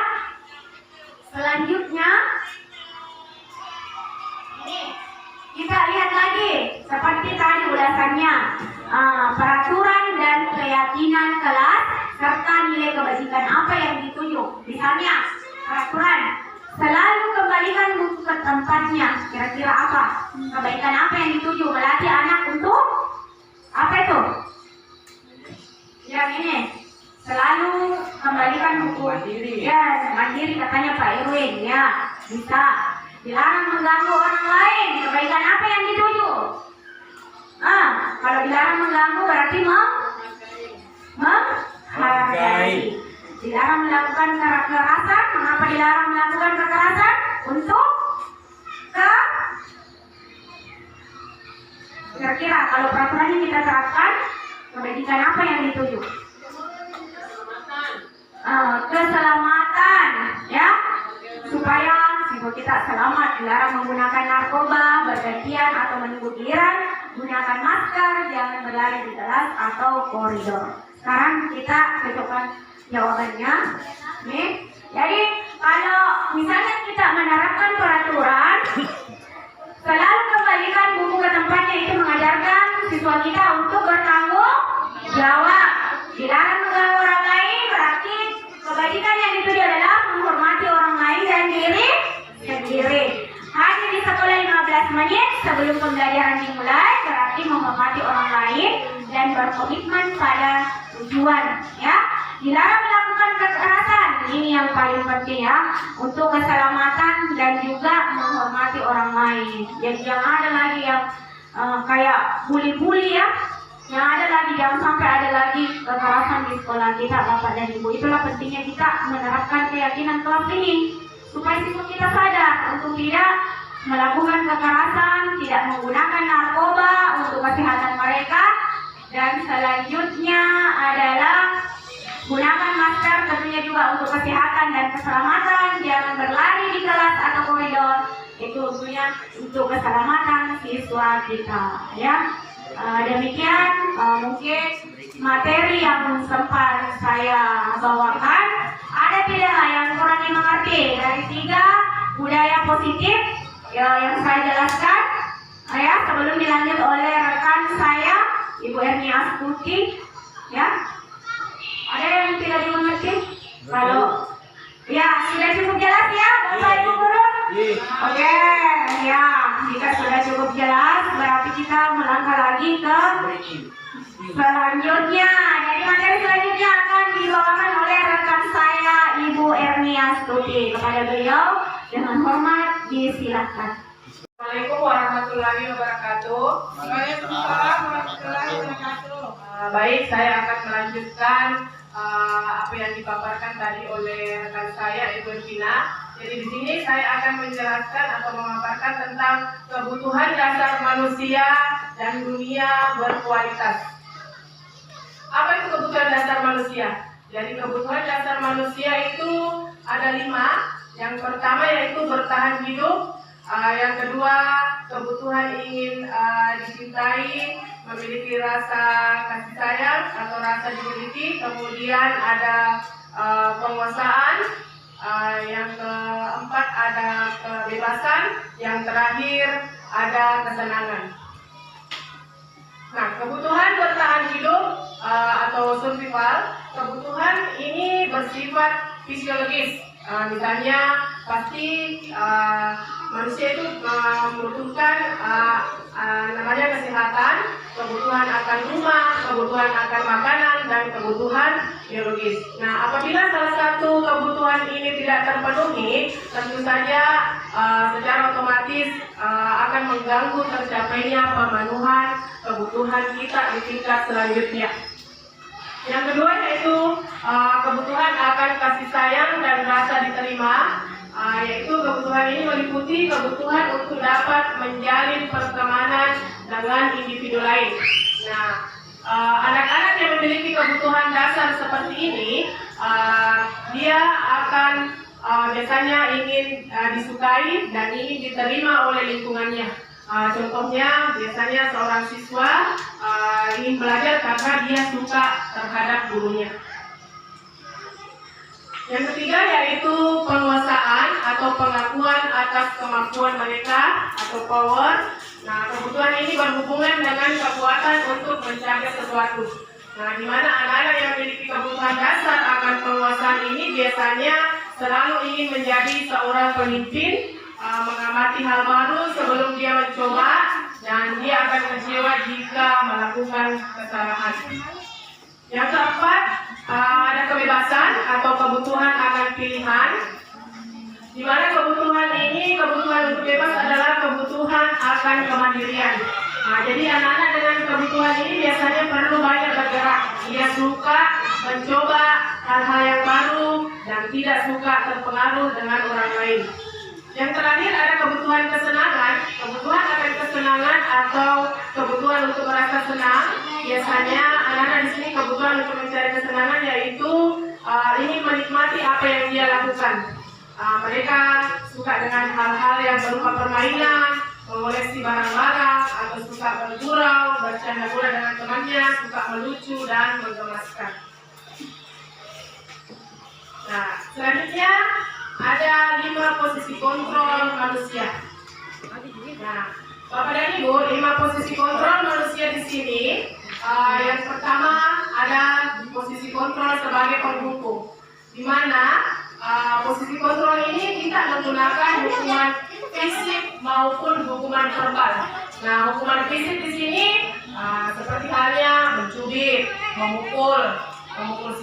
Selanjutnya ini kita lihat lagi seperti tadi ulasannya, peraturan dan keyakinan kelas serta nilai kebajikan apa yang dituju. Misalnya peraturan, selalu kembalikan buku ke tempatnya. Kira-kira apa? Kebaikan apa yang dituju? Melatih anak untuk apa itu? Yang ini, selalu kembalikan buku. Ya, mandiri katanya Pak Irwin. Ya, bisa. Dilarang mengganggu orang lain. Kebaikan apa yang dituju? Kalau dilarang mengganggu berarti menghargai. Dilarang melakukan kekerasan. Mengapa dilarang melakukan kekerasan? Untuk kira-kira kalau peraturannya kita terapkan, kebaikan apa yang dituju? Keselamatan, ya, supaya siswa kita selamat. Dilarang menggunakan narkoba, bergantian atau menunggu giliran, gunakan masker, jangan berlari di kelas atau koridor. Sekarang kita cocokkan jawabannya. Nih, jadi kalau misalnya kita menerapkan peraturan, selalu kembalikan buku ke tempatnya, itu mengajarkan siswa kita untuk bertanggung jawab. Dilarang mengganggu orang lain, berarti kebajikan yang dituju adalah menghormati orang lain dan diri sendiri. Hadir di sekolah 15 menit sebelum pembelajaran dimulai, berarti menghormati orang lain dan berkomitmen pada tujuan. Ya, dilarang melakukan kekerasan, ini yang paling penting ya, untuk keselamatan dan juga menghormati orang lain. Jadi jangan ada lagi yang kayak bully-bully ya. Yang ada lagi, jangan sampai ada lagi kekerasan di sekolah kita Bapak dan Ibu. Itulah pentingnya kita menerapkan keyakinan kelas ini, supaya siswa kita sadar untuk tidak melakukan kekerasan, tidak menggunakan narkoba untuk kesehatan mereka. Dan selanjutnya adalah gunakan masker tentunya juga untuk kesehatan dan keselamatan. Jangan berlari di kelas atau koridor, itu tentunya untuk keselamatan siswa kita ya. Demikian mungkin materi yang sempat saya bawakan. Ada tidak yang kurang dimengerti dari 3 budaya positif yang saya jelaskan ya, sebelum dilanjut oleh rekan saya Ibu Erni Astuti ya? Ada yang tidak dimengerti? Kalau ya sudah cukup jelas ya Bapak Ibu guru? Oke, ya, jika sudah cukup jelas berarti kita melangkah lagi ke selanjutnya. Jadi materi selanjutnya akan dibawakan oleh rekan saya Ibu Erni Astuti. Kepada beliau dengan hormat disilakan. Assalamualaikum warahmatullahi wabarakatuh. Waalaikumsalam warahmatullahi wabarakatuh. Baik, saya akan melanjutkan apa yang dipaparkan tadi oleh rekan saya Ibu Vina. Jadi di sini saya akan menjelaskan atau memaparkan tentang kebutuhan dasar manusia dan dunia berkualitas. Apa itu kebutuhan dasar manusia? Jadi kebutuhan dasar manusia itu ada 5. Yang pertama yaitu bertahan hidup. Yang kedua, kebutuhan ingin dicintai. memiliki rasa kasih sayang atau rasa dimiliki. Kemudian ada penguasaan. Yang keempat ada kebebasan. Yang terakhir ada kesenangan. Nah, kebutuhan bertahan hidup atau survival, kebutuhan ini bersifat fisiologis. Misalnya pasti manusia itu membutuhkan namanya kesehatan, kebutuhan akan rumah, kebutuhan akan makanan, dan kebutuhan biologis. Nah, apabila salah satu kebutuhan ini tidak terpenuhi, tentu saja secara otomatis akan mengganggu tercapainya pemenuhan kebutuhan kita di tingkat selanjutnya. Yang kedua yaitu kebutuhan akan kasih sayang dan rasa diterima, yaitu kebutuhan ini meliputi kebutuhan untuk dapat menjalin pertemanan dengan individu lain. Nah, anak-anak yang memiliki kebutuhan dasar seperti ini, dia akan biasanya ingin disukai dan ingin diterima oleh lingkungannya. Contohnya biasanya seorang siswa ingin belajar karena dia suka terhadap gurunya. Yang ketiga yaitu penguasaan atau pengakuan atas kemampuan mereka atau power. Nah, kebutuhan ini berhubungan dengan kekuatan untuk mencapai sesuatu. Nah, di mana anak-anak yang memiliki kebutuhan dasar akan penguasaan ini biasanya selalu ingin menjadi seorang pemimpin, mengamati hal baru sebelum dia mencoba, dan dia akan kecewa jika melakukan kesalahan. Yang keempat, ada kebebasan atau kebutuhan akan pilihan, di mana kebutuhan ini, kebutuhan untuk bebas adalah kebutuhan akan kemandirian. Nah, jadi anak-anak dengan kebutuhan ini biasanya perlu banyak bergerak. Dia suka mencoba hal-hal yang baru dan tidak suka terpengaruh dengan orang lain. Yang terakhir ada kebutuhan kesenangan. Kebutuhan akan kesenangan atau kebutuhan untuk merasa senang. Biasanya anak-anak di sini kebutuhan untuk mencari kesenangan yaitu ingin menikmati apa yang dia lakukan. Mereka suka dengan hal-hal yang berupa permainan, mengoleksi barang-barang, atau suka bergurau, bercanda-gurau dengan temannya, suka melucu dan menggemaskan. Nah, selanjutnya ada 5 posisi kontrol manusia. Nah, Bapak dan Ibu, 5 posisi kontrol manusia di sini. Yang pertama ada posisi kontrol sebagai penghukum, di mana posisi kontrol ini kita menggunakan hukuman fisik maupun hukuman verbal. Nah, hukuman fisik di sini seperti halnya mencubit, memukul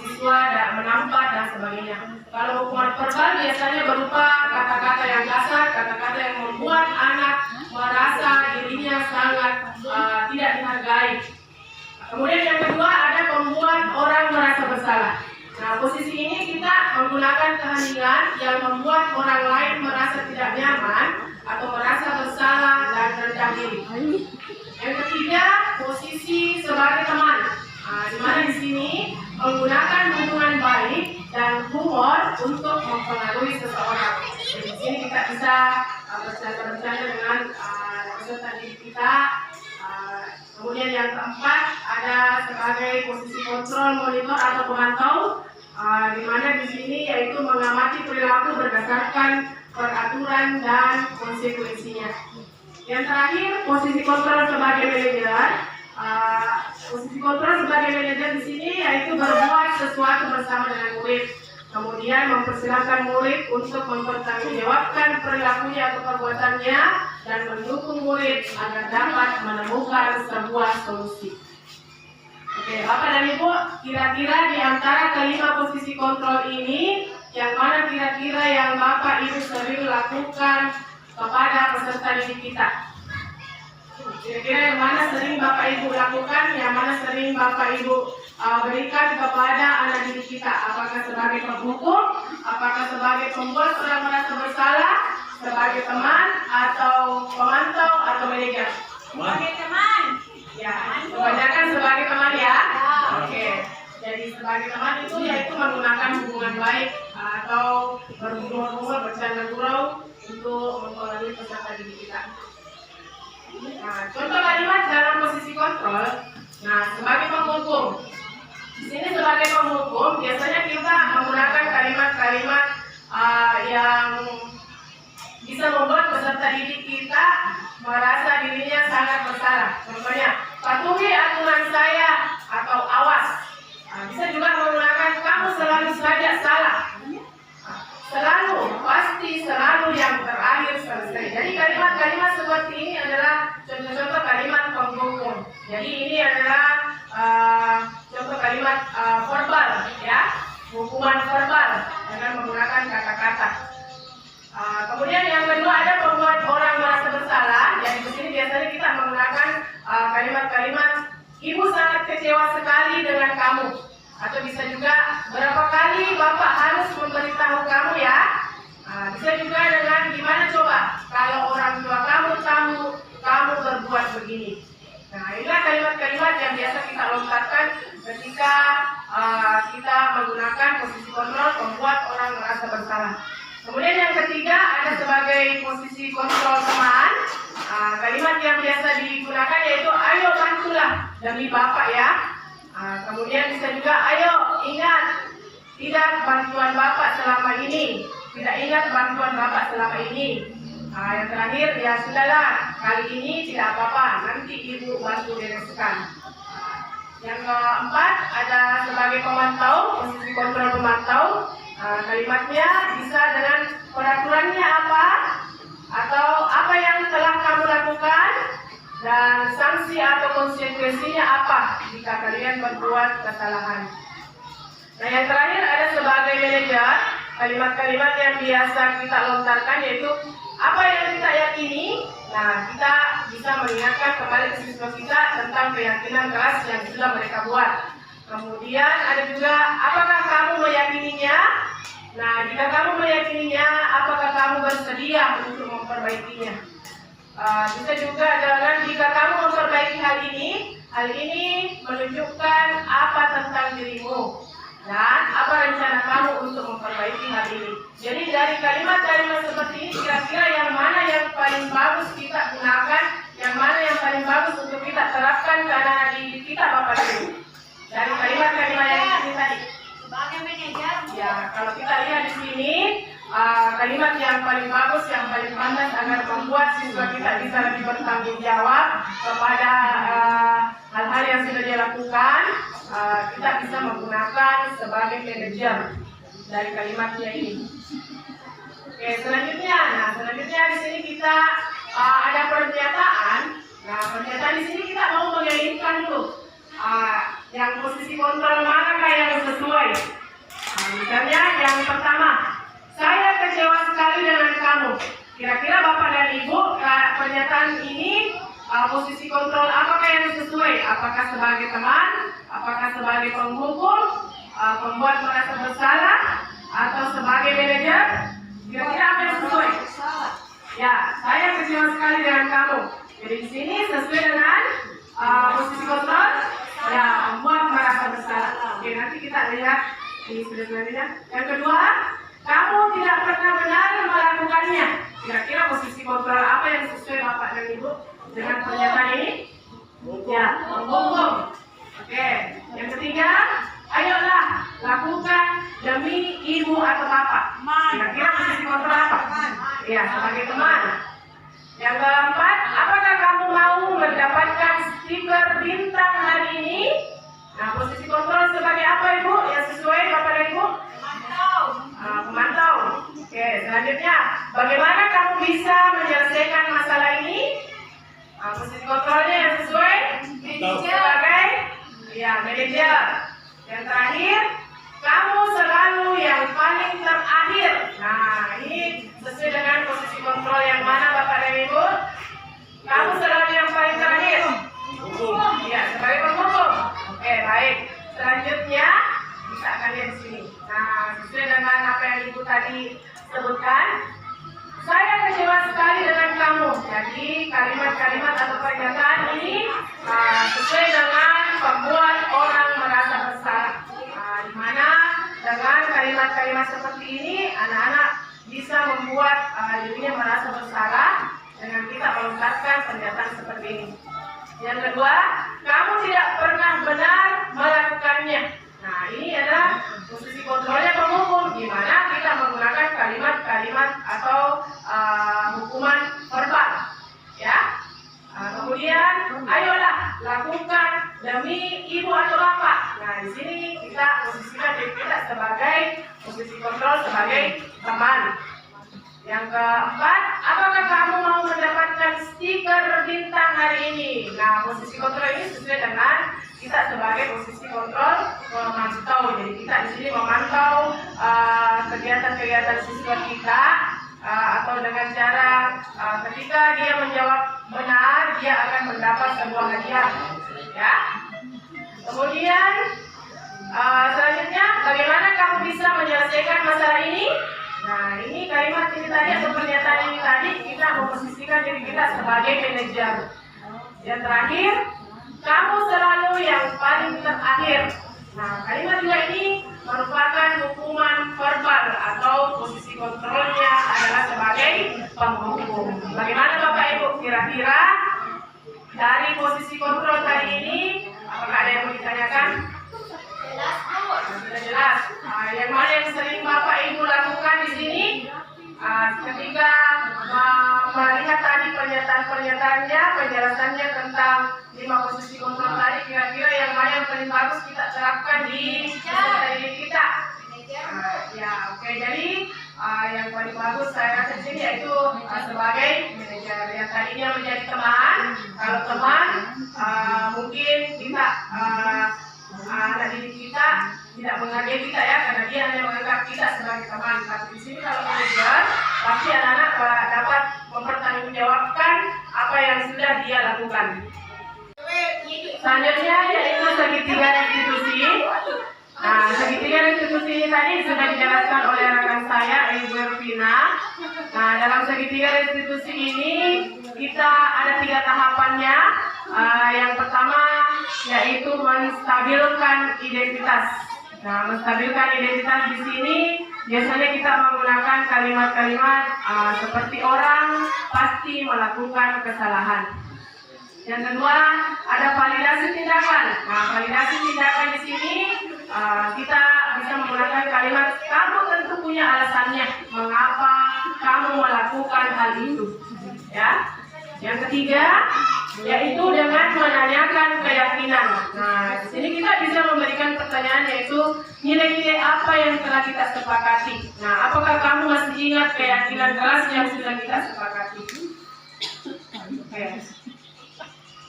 siswa, menampar dan sebagainya. Kalau hukuman verbal biasanya berupa kata-kata yang kasar, kata-kata yang membuat anak merasa dirinya sangat tidak dihargai. Kemudian yang kedua ada membuat orang merasa bersalah. Nah, posisi ini kita menggunakan keheningan yang membuat orang lain merasa tidak nyaman atau merasa bersalah dan rendah diri. Yang ketiga, posisi sebagai teman. Di mana di sini menggunakan hubungan baik dan humor untuk mempengaruhi seseorang. Jadi di sini kita bisa bercanda-bercanda dengan peserta didik kita. Kemudian yang keempat ada sebagai posisi kontrol monitor atau pemantau, di mana di sini yaitu mengamati perilaku berdasarkan peraturan dan konsekuensinya. Yang terakhir posisi kontrol sebagai manajer. Posisi kontrol sebagai manajer di sini yaitu berbuat sesuatu bersama dengan murid, kemudian mempersilahkan murid untuk mempertanggungjawabkan perilakunya atau perbuatannya dan mendukung murid agar dapat menemukan sebuah solusi. Oke, Bapak dan Ibu, kira-kira di antara kelima posisi kontrol ini, yang mana kira-kira yang Bapak Ibu sering lakukan kepada peserta didik kita? Kira-kira yang mana sering Bapak Ibu lakukan, yang mana sering Bapak Ibu berikan kepada anak didik kita? Apakah sebagai penghukum, apakah sebagai pembuat orang merasa bersalah, sebagai teman, atau pemantau, atau manajer? Sebagai teman. Ya, kebanyakan sebagai teman ya. Oke, jadi sebagai teman itu yaitu menggunakan hubungan baik atau berhubung-hubung, bercanda gurau untuk mempengaruhi peserta didik kita. Nah, contoh kalimat dalam posisi kontrol. Nah, sebagai penghukum. Di sini sebagai penghukum biasanya kita menggunakan kalimat-kalimat yang bisa membuat peserta didik kita merasa dirinya sangat bersalah. Contohnya, patuhi aturan saya atau awas. Bisa juga menggunakan kamu selalu saja salah. Selalu, pasti selalu yang terakhir selesai. Jadi kalimat-kalimat seperti ini adalah contoh-contoh kalimat penghukum. Jadi ini adalah contoh kalimat verbal, ya, hukuman verbal dengan menggunakan kata-kata. Kemudian yang kedua ada membuat orang merasa bersalah. Jadi di sini biasanya kita menggunakan kalimat-kalimat ibu sangat kecewa sekali dengan kamu. Atau bisa juga berapa kali bapak harus memberitahu kamu ya. Bisa juga dengan gimana coba kalau orang tua kamu berbuat begini. Nah, inilah kalimat-kalimat yang biasa kita lontarkan ketika kita menggunakan posisi kontrol membuat orang merasa bersalah. Kemudian yang ketiga ada sebagai posisi kontrol teman. Kalimat yang biasa digunakan yaitu ayo bantulah demi bapak ya. Kemudian bisa juga ayo ingat tidak bantuan bapak selama ini. Tidak ingat bantuan bapak selama ini. Yang terakhir ya sudahlah kali ini tidak apa-apa nanti ibu bantu bereskan. Yang keempat ada sebagai pemantau, posisi kontrol pemantau. Kalimatnya bisa dengan peraturannya apa atau apa yang telah kamu lakukan dan sanksi atau konsekuensinya apa jika kalian berbuat kesalahan. Nah, yang terakhir ada sebagai manajer, kalimat-kalimat yang biasa kita lontarkan yaitu apa yang kita yakini. Nah, kita bisa mengingatkan kembali ke siswa kita tentang keyakinan keras yang sudah mereka buat. Kemudian ada juga apakah kamu meyakininya? Nah, jika kamu meyakininya, apakah kamu bersedia untuk memperbaikinya? Bisa juga dengan jika kamu memperbaiki hal ini menunjukkan apa tentang dirimu dan apa rencana kamu untuk memperbaiki hal ini. Jadi dari kalimat-kalimat seperti ini kira-kira yang mana yang paling bagus kita gunakan, yang mana yang paling bagus untuk kita terapkan ke anak didik kita Bapak Ibu. Dari kalimat-kalimat yang ini tadi. Sebagai manajer, Ya, kalau kita lihat di sini kalimat yang paling bagus, yang paling pantas agar membuat siswa kita bisa lebih bertanggung jawab kepada hal-hal yang sudah dia lakukan, kita bisa menggunakan sebagai manajer dari kalimatnya ini. Oke, selanjutnya di sini kita ada pernyataan. Nah, pernyataan di sini kita mau mengaitkan dulu yang posisi kontrol manakah yang sesuai. Misalnya yang pertama, saya kecewa sekali dengan kamu. Kira-kira Bapak dan Ibu, pernyataan ini posisi kontrol apakah yang sesuai? Apakah sebagai teman? Apakah sebagai penghukum? Pembuat merasa bersalah? Atau sebagai manajer? Kira-kira apa yang sesuai? Ya, saya kecewa sekali dengan kamu. Jadi di sini sesuai dengan posisi kontrol. Ya, membuat merasa bersalah. Oke, nanti kita lihat ini sudah selanjutnya. Yang kedua, kamu tidak pernah benar melakukannya. Kira-kira posisi kontrol apa yang sesuai Bapak dan Ibu dengan pernyataan ini? Ya, menghukum. Oke. Yang ketiga, ayolah lakukan demi ibu atau bapak. Kira-kira posisi kontrol apa? Ya, sebagai teman. Yang keempat, apakah kamu mau mendapatkan stiker bintang hari ini? Nah, posisi kontrol sebagai apa Ibu? Yang sesuai Bapak dan Ibu? Pemantau. Oke, selanjutnya, bagaimana kamu bisa menyelesaikan masalah ini? Posisi kontrolnya yang sesuai? Sebagai manajer. Yang terakhir, kamu selalu yang paling terakhir. Nah, ini sesuai dengan posisi kontrol yang mana Bapak dan Ibu? Kamu selalu yang paling terakhir. Ya, sebagai penghukum. Oke, baik. Selanjutnya kita akan lihat di sini. Nah, sesuai dengan apa yang Ibu tadi sebutkan, saya kecewa sekali dengan kamu. Jadi kalimat-kalimat atau pernyataan ini sesuai dengan membuat orang merasa bersalah. Di mana dengan kalimat-kalimat seperti ini, anak-anak bisa membuat dirinya merasa bersalah dengan kita melontarkan pernyataan seperti ini. Yang kedua, kamu tidak pernah benar melakukannya. Nah, ini adalah posisi kontrolnya penghukum, di mana kita menggunakan kalimat-kalimat atau hukuman verbal, ya. Kemudian, ayolah lakukan demi ibu atau bapak. Nah, di sini kita posisikan diri kita sebagai posisi kontrol sebagai teman. Yang keempat, apakah kamu mau mendapatkan stiker bintang hari ini? Nah, posisi kontrol ini sesuai dengan kita sebagai posisi kontrol memantau. Jadi kita di sini memantau kegiatan-kegiatan siswa kita atau dengan cara ketika dia menjawab benar, dia akan mendapat sebuah hadiah. Ya. Kemudian selanjutnya, bagaimana kamu bisa menyelesaikan masalah ini? Nah, ini kalimat ini tadi atau pernyataan ini tadi kita memposisikan diri kita sebagai manajer. Yang terakhir, kamu selalu yang paling terakhir. Nah, kalimat dua ini merupakan hukuman verbal atau posisi kontrolnya adalah sebagai penghukum. Bagaimana Bapak Ibu kira-kira dari posisi kontrol tadi ini? Apakah ada yang mau ditanyakan? Sudah jelas. Yang mana yang sering Bapak Ibu lakukan di sini? Ketika melihat tadi pernyataan-pernyataannya, penjelasannya tentang 5 posisi kontrol tadi, kira-kira yang mana yang paling bagus kita terapkan di peserta didik kita? Ya, oke. Jadi yang paling bagus saya rasa di sini yaitu sebagai manajer. Yang tadinya menjadi teman, kalau teman mungkin kita anak didik kita tidak menghargai kita ya, karena dia hanya menganggap kita sebagai teman. Tapi di sini kalau manajer, pasti anak-anak dapat mempertanggungjawabkan apa yang sudah dia lakukan. Selanjutnya yaitu segitiga institusi. Nah, segitiga institusi ini tadi sudah dijelaskan oleh rekan saya, Ibu Ervina. Nah, dalam segitiga institusi ini kita ada 3 tahapannya. Yang pertama yaitu menstabilkan identitas. Nah, menstabilkan identitas di sini biasanya kita menggunakan kalimat-kalimat seperti orang pasti melakukan kesalahan. Yang kedua, ada validasi tindakan. Nah, validasi tindakan di sini kita bisa menggunakan kalimat kamu tentu punya alasannya mengapa kamu melakukan hal itu. Ya. Yang ketiga, yaitu dengan menanyakan keyakinan. Nah, di sini kita bisa memberikan pertanyaan yaitu nilai-nilai apa yang telah kita sepakati. Nah, apakah kamu masih ingat keyakinan kelas yang sudah kita sepakati? Oke.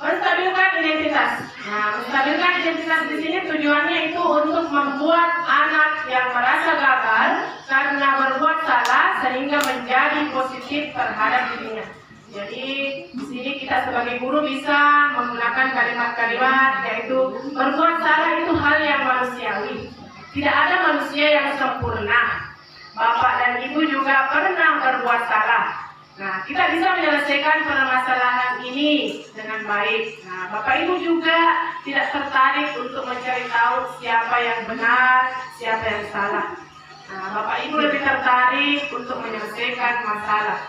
Menstabilkan identitas. Nah, menstabilkan identitas di sini tujuannya itu untuk membuat anak yang merasa gagal karena berbuat salah sehingga menjadi positif terhadap dirinya. Jadi di sini kita sebagai guru bisa menggunakan kalimat-kalimat yaitu berbuat salah itu hal yang manusiawi. Tidak ada manusia yang sempurna. Bapak dan Ibu juga pernah berbuat salah. Nah, kita bisa menyelesaikan permasalahan ini dengan baik. Nah, Bapak Ibu juga tidak tertarik untuk mencari tahu siapa yang benar, siapa yang salah. Nah, Bapak Ibu lebih tertarik untuk menyelesaikan masalah.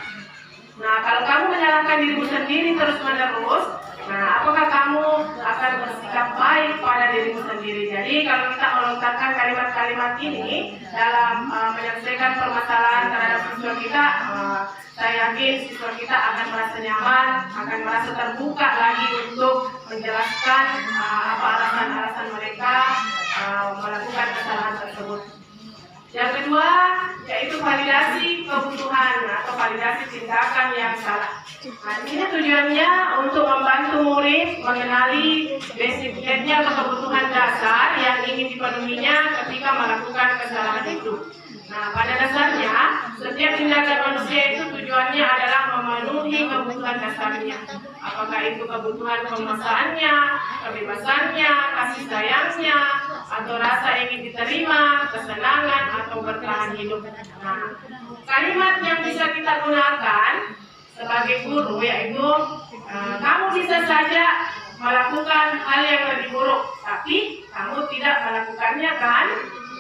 Nah, kalau kamu menyalahkan dirimu sendiri terus-menerus, nah, apakah kamu akan bersikap baik pada dirimu sendiri? Jadi, kalau kita melontarkan kalimat-kalimat ini dalam menyelesaikan permasalahan terhadap siswa kita, saya yakin siswa kita akan merasa nyaman, akan merasa terbuka lagi untuk menjelaskan apa alasan-alasan mereka melakukan kesalahan tersebut. Yang kedua, yaitu validasi kebutuhan atau validasi tindakan yang salah. Nah, ini tujuannya untuk membantu murid mengenali basic need-nya atau kebutuhan dasar yang ingin dipenuhinya ketika melakukan kesalahan itu. Nah, pada dasarnya, setiap tindakan manusia itu tujuannya adalah memenuhi kebutuhan dasarnya. Apakah itu kebutuhan pemesraannya, kebebasannya, kasih sayangnya, atau rasa ingin diterima, kesenangan, atau bertahan hidup. Nah, kalimat yang bisa kita gunakan sebagai guru yaitu kamu bisa saja melakukan hal yang lebih buruk, tapi kamu tidak melakukannya kan?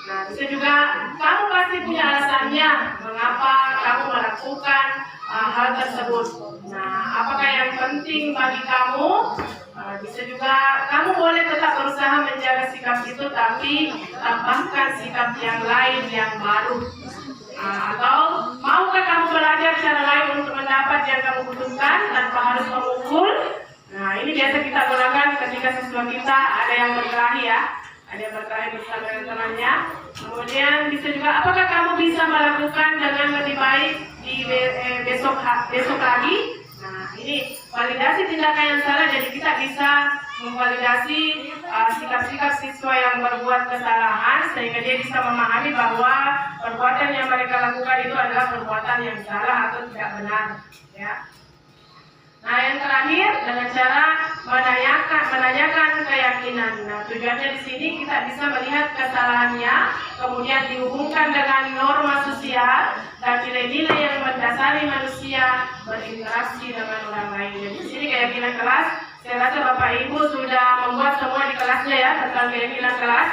Nah, bisa juga kamu pasti punya alasannya mengapa kamu melakukan hal tersebut. Nah, apakah yang penting bagi kamu? Bisa juga kamu boleh tetap berusaha menjaga sikap itu, tapi tambahkan sikap yang lain yang baru. Atau maukah kamu belajar cara lain untuk mendapat yang kamu butuhkan tanpa harus memukul? Nah, ini biasa kita gunakan ketika siswa kita ada yang berkelahi ya, ada yang berkelahi bersama dengan temannya. Kemudian bisa juga, apakah kamu bisa melakukan dengan lebih baik di besok lagi? Nah, ini validasi tindakan yang salah, jadi kita bisa memvalidasi sikap-sikap siswa yang berbuat kesalahan sehingga dia bisa memahami bahwa perbuatan yang mereka lakukan itu adalah perbuatan yang salah atau tidak benar, ya. Nah, yang terakhir dengan cara menanyakan keyakinan. Nah, tujuannya di sini kita bisa melihat kesalahannya, kemudian dihubungkan dengan norma sosial dan nilai-nilai yang mendasari manusia berinteraksi dengan orang lain. Jadi di sini keyakinan kelas, saya rasa Bapak Ibu sudah membuat semua di kelasnya ya tentang keyakinan kelas.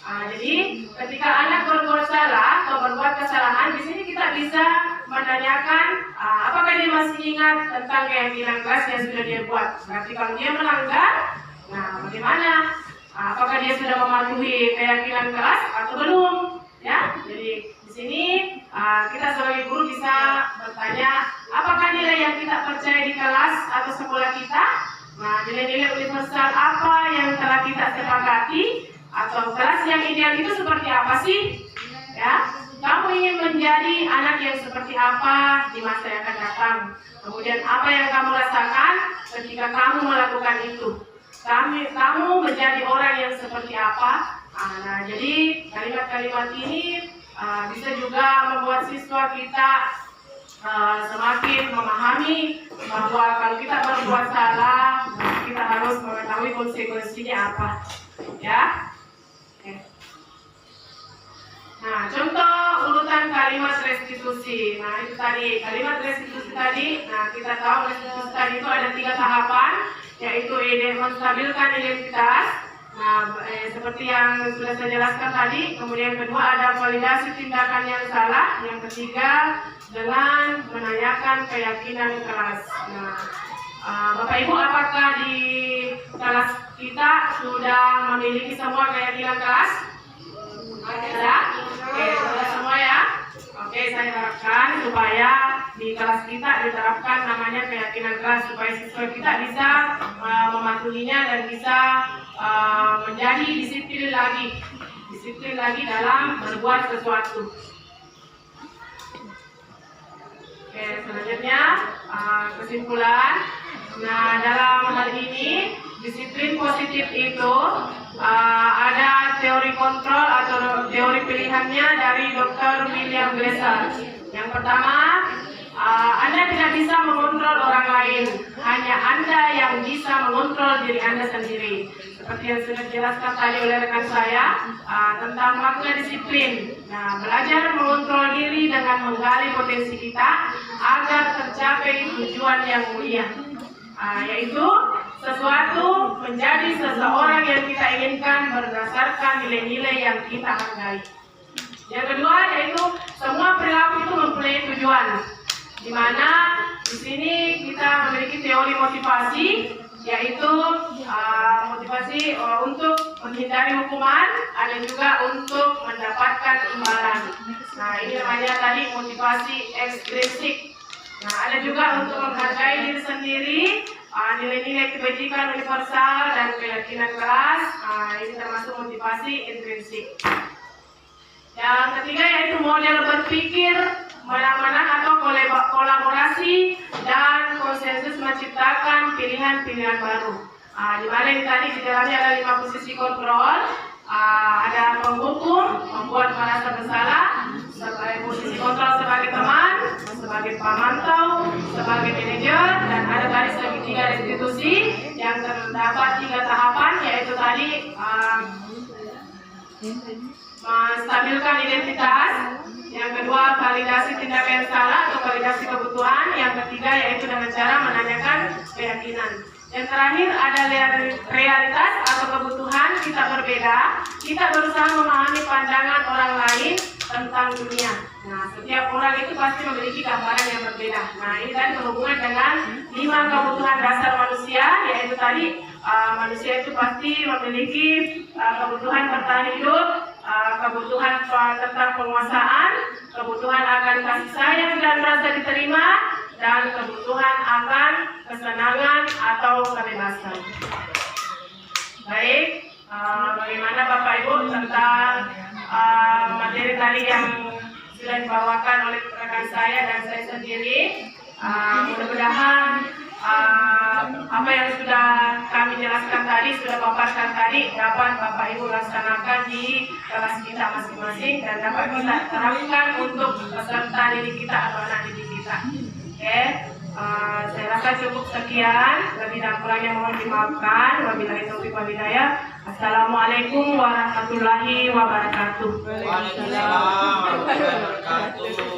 Jadi ketika anak berbuat salah atau berbuat kesalahan, di sini kita bisa menanyakan apakah dia masih ingat tentang keyakinan kelas yang sudah dia buat. Berarti kalau dia melanggar, nah bagaimana? Apakah dia sudah mematuhi keyakinan kelas atau belum? Ya, jadi di sini kita sebagai guru bisa bertanya, apakah nilai yang kita percaya di kelas atau sekolah kita? Nah, nilai-nilai universal apa yang telah kita sepakati? Atau kelas yang ideal itu seperti apa sih? Ya, kamu ingin menjadi anak yang seperti apa di masa yang akan datang? Kemudian apa yang kamu rasakan ketika kamu melakukan itu? Kamu menjadi orang yang seperti apa? Nah, jadi kalimat-kalimat ini bisa juga membuat siswa kita semakin memahami bahwa kalau kita berbuat salah, kita harus mengetahui konsekuensinya apa. Ya. Nah, contoh urutan kalimat restitusi. Nah, itu tadi kalimat restitusi tadi. Nah, kita tahu restitusi tadi itu ada 3 tahapan, yaitu menstabilkan identitas. Nah, seperti yang sudah saya jelaskan tadi. Kemudian yang kedua ada validasi tindakan yang salah. Yang ketiga dengan menanyakan keyakinan kelas. Nah, Bapak Ibu, apakah di kelas kita sudah memiliki semua keyakinan kelas? Ada? Oke, sudah semua ya? Oke, saya harapkan supaya di kelas kita diterapkan namanya keyakinan kelas, supaya siswa kita bisa mematuhinya dan bisa menjadi disiplin lagi dalam berbuat sesuatu. Oke, selanjutnya kesimpulan. Nah, dalam hal ini disiplin positif itu ada teori kontrol atau teori pilihannya dari Dr. William Glasser. Yang pertama, Anda tidak bisa mengontrol orang lain, hanya Anda yang bisa mengontrol diri Anda sendiri. Seperti yang sudah dijelaskan tadi oleh rekan saya tentang makna disiplin. Nah, belajar mengontrol diri dengan menggali potensi kita agar tercapai tujuan yang mulia. Yaitu sesuatu menjadi seseorang yang kita inginkan berdasarkan nilai-nilai yang kita hargai. Yang kedua yaitu semua perilaku itu mempunyai tujuan, di mana di sini kita memiliki teori motivasi, yaitu motivasi untuk menghindari hukuman, ada juga untuk mendapatkan imbalan. Nah, ini namanya tadi motivasi ekstrinsik. Nah, ada juga untuk menghargai diri sendiri, nilai-nilai kebajikan universal dan keyakinan kelas. Ini termasuk motivasi intrinsik. Yang ketiga yaitu model berpikir menang-menang atau kolaborasi dan konsensus menciptakan pilihan-pilihan baru. Di mana ini tadi di dalamnya ada 5 posisi kontrol. Ada penghukum, membuat merasa bersalah, sebagai posisi kontrol sebagai teman, sebagai pemantau, sebagai manajer, dan ada tadi segitiga restitusi yang terdapat 3 tahapan, yaitu tadi menstabilkan identitas, yang kedua validasi tindakan yang salah atau validasi kebutuhan, yang ketiga yaitu dengan cara menanyakan keyakinan. Yang terakhir ada realitas atau kebutuhan kita berbeda. Kita berusaha memahami pandangan orang lain tentang dunia. Nah, setiap orang itu pasti memiliki gambaran yang berbeda. Nah, ini kan berhubungan dengan 5 kebutuhan dasar manusia, yaitu tadi manusia itu pasti memiliki kebutuhan bertahan hidup, kebutuhan tentang penguasaan, kebutuhan akan kasih sayang dan rasa diterima, dan kebutuhan akan kesenangan atau kebebasan. Baik, bagaimana Bapak Ibu tentang materi tadi yang sudah dibawakan oleh rekan saya dan saya sendiri. Mudah-mudahan apa yang sudah kami jelaskan tadi, sudah paparkan tadi, dapat Bapak Ibu laksanakan di kelas kita masing-masing dan dapat kita terapkan untuk peserta didik kita atau anak didik kita. Oke, saya rasa cukup sekian. Lebih dan kurangnya mohon dimaafkan. Wabillahi taufiq wal hidayah. Assalamualaikum warahmatullahi wabarakatuh. Waalaikumsalam warahmatullahi wabarakatuh.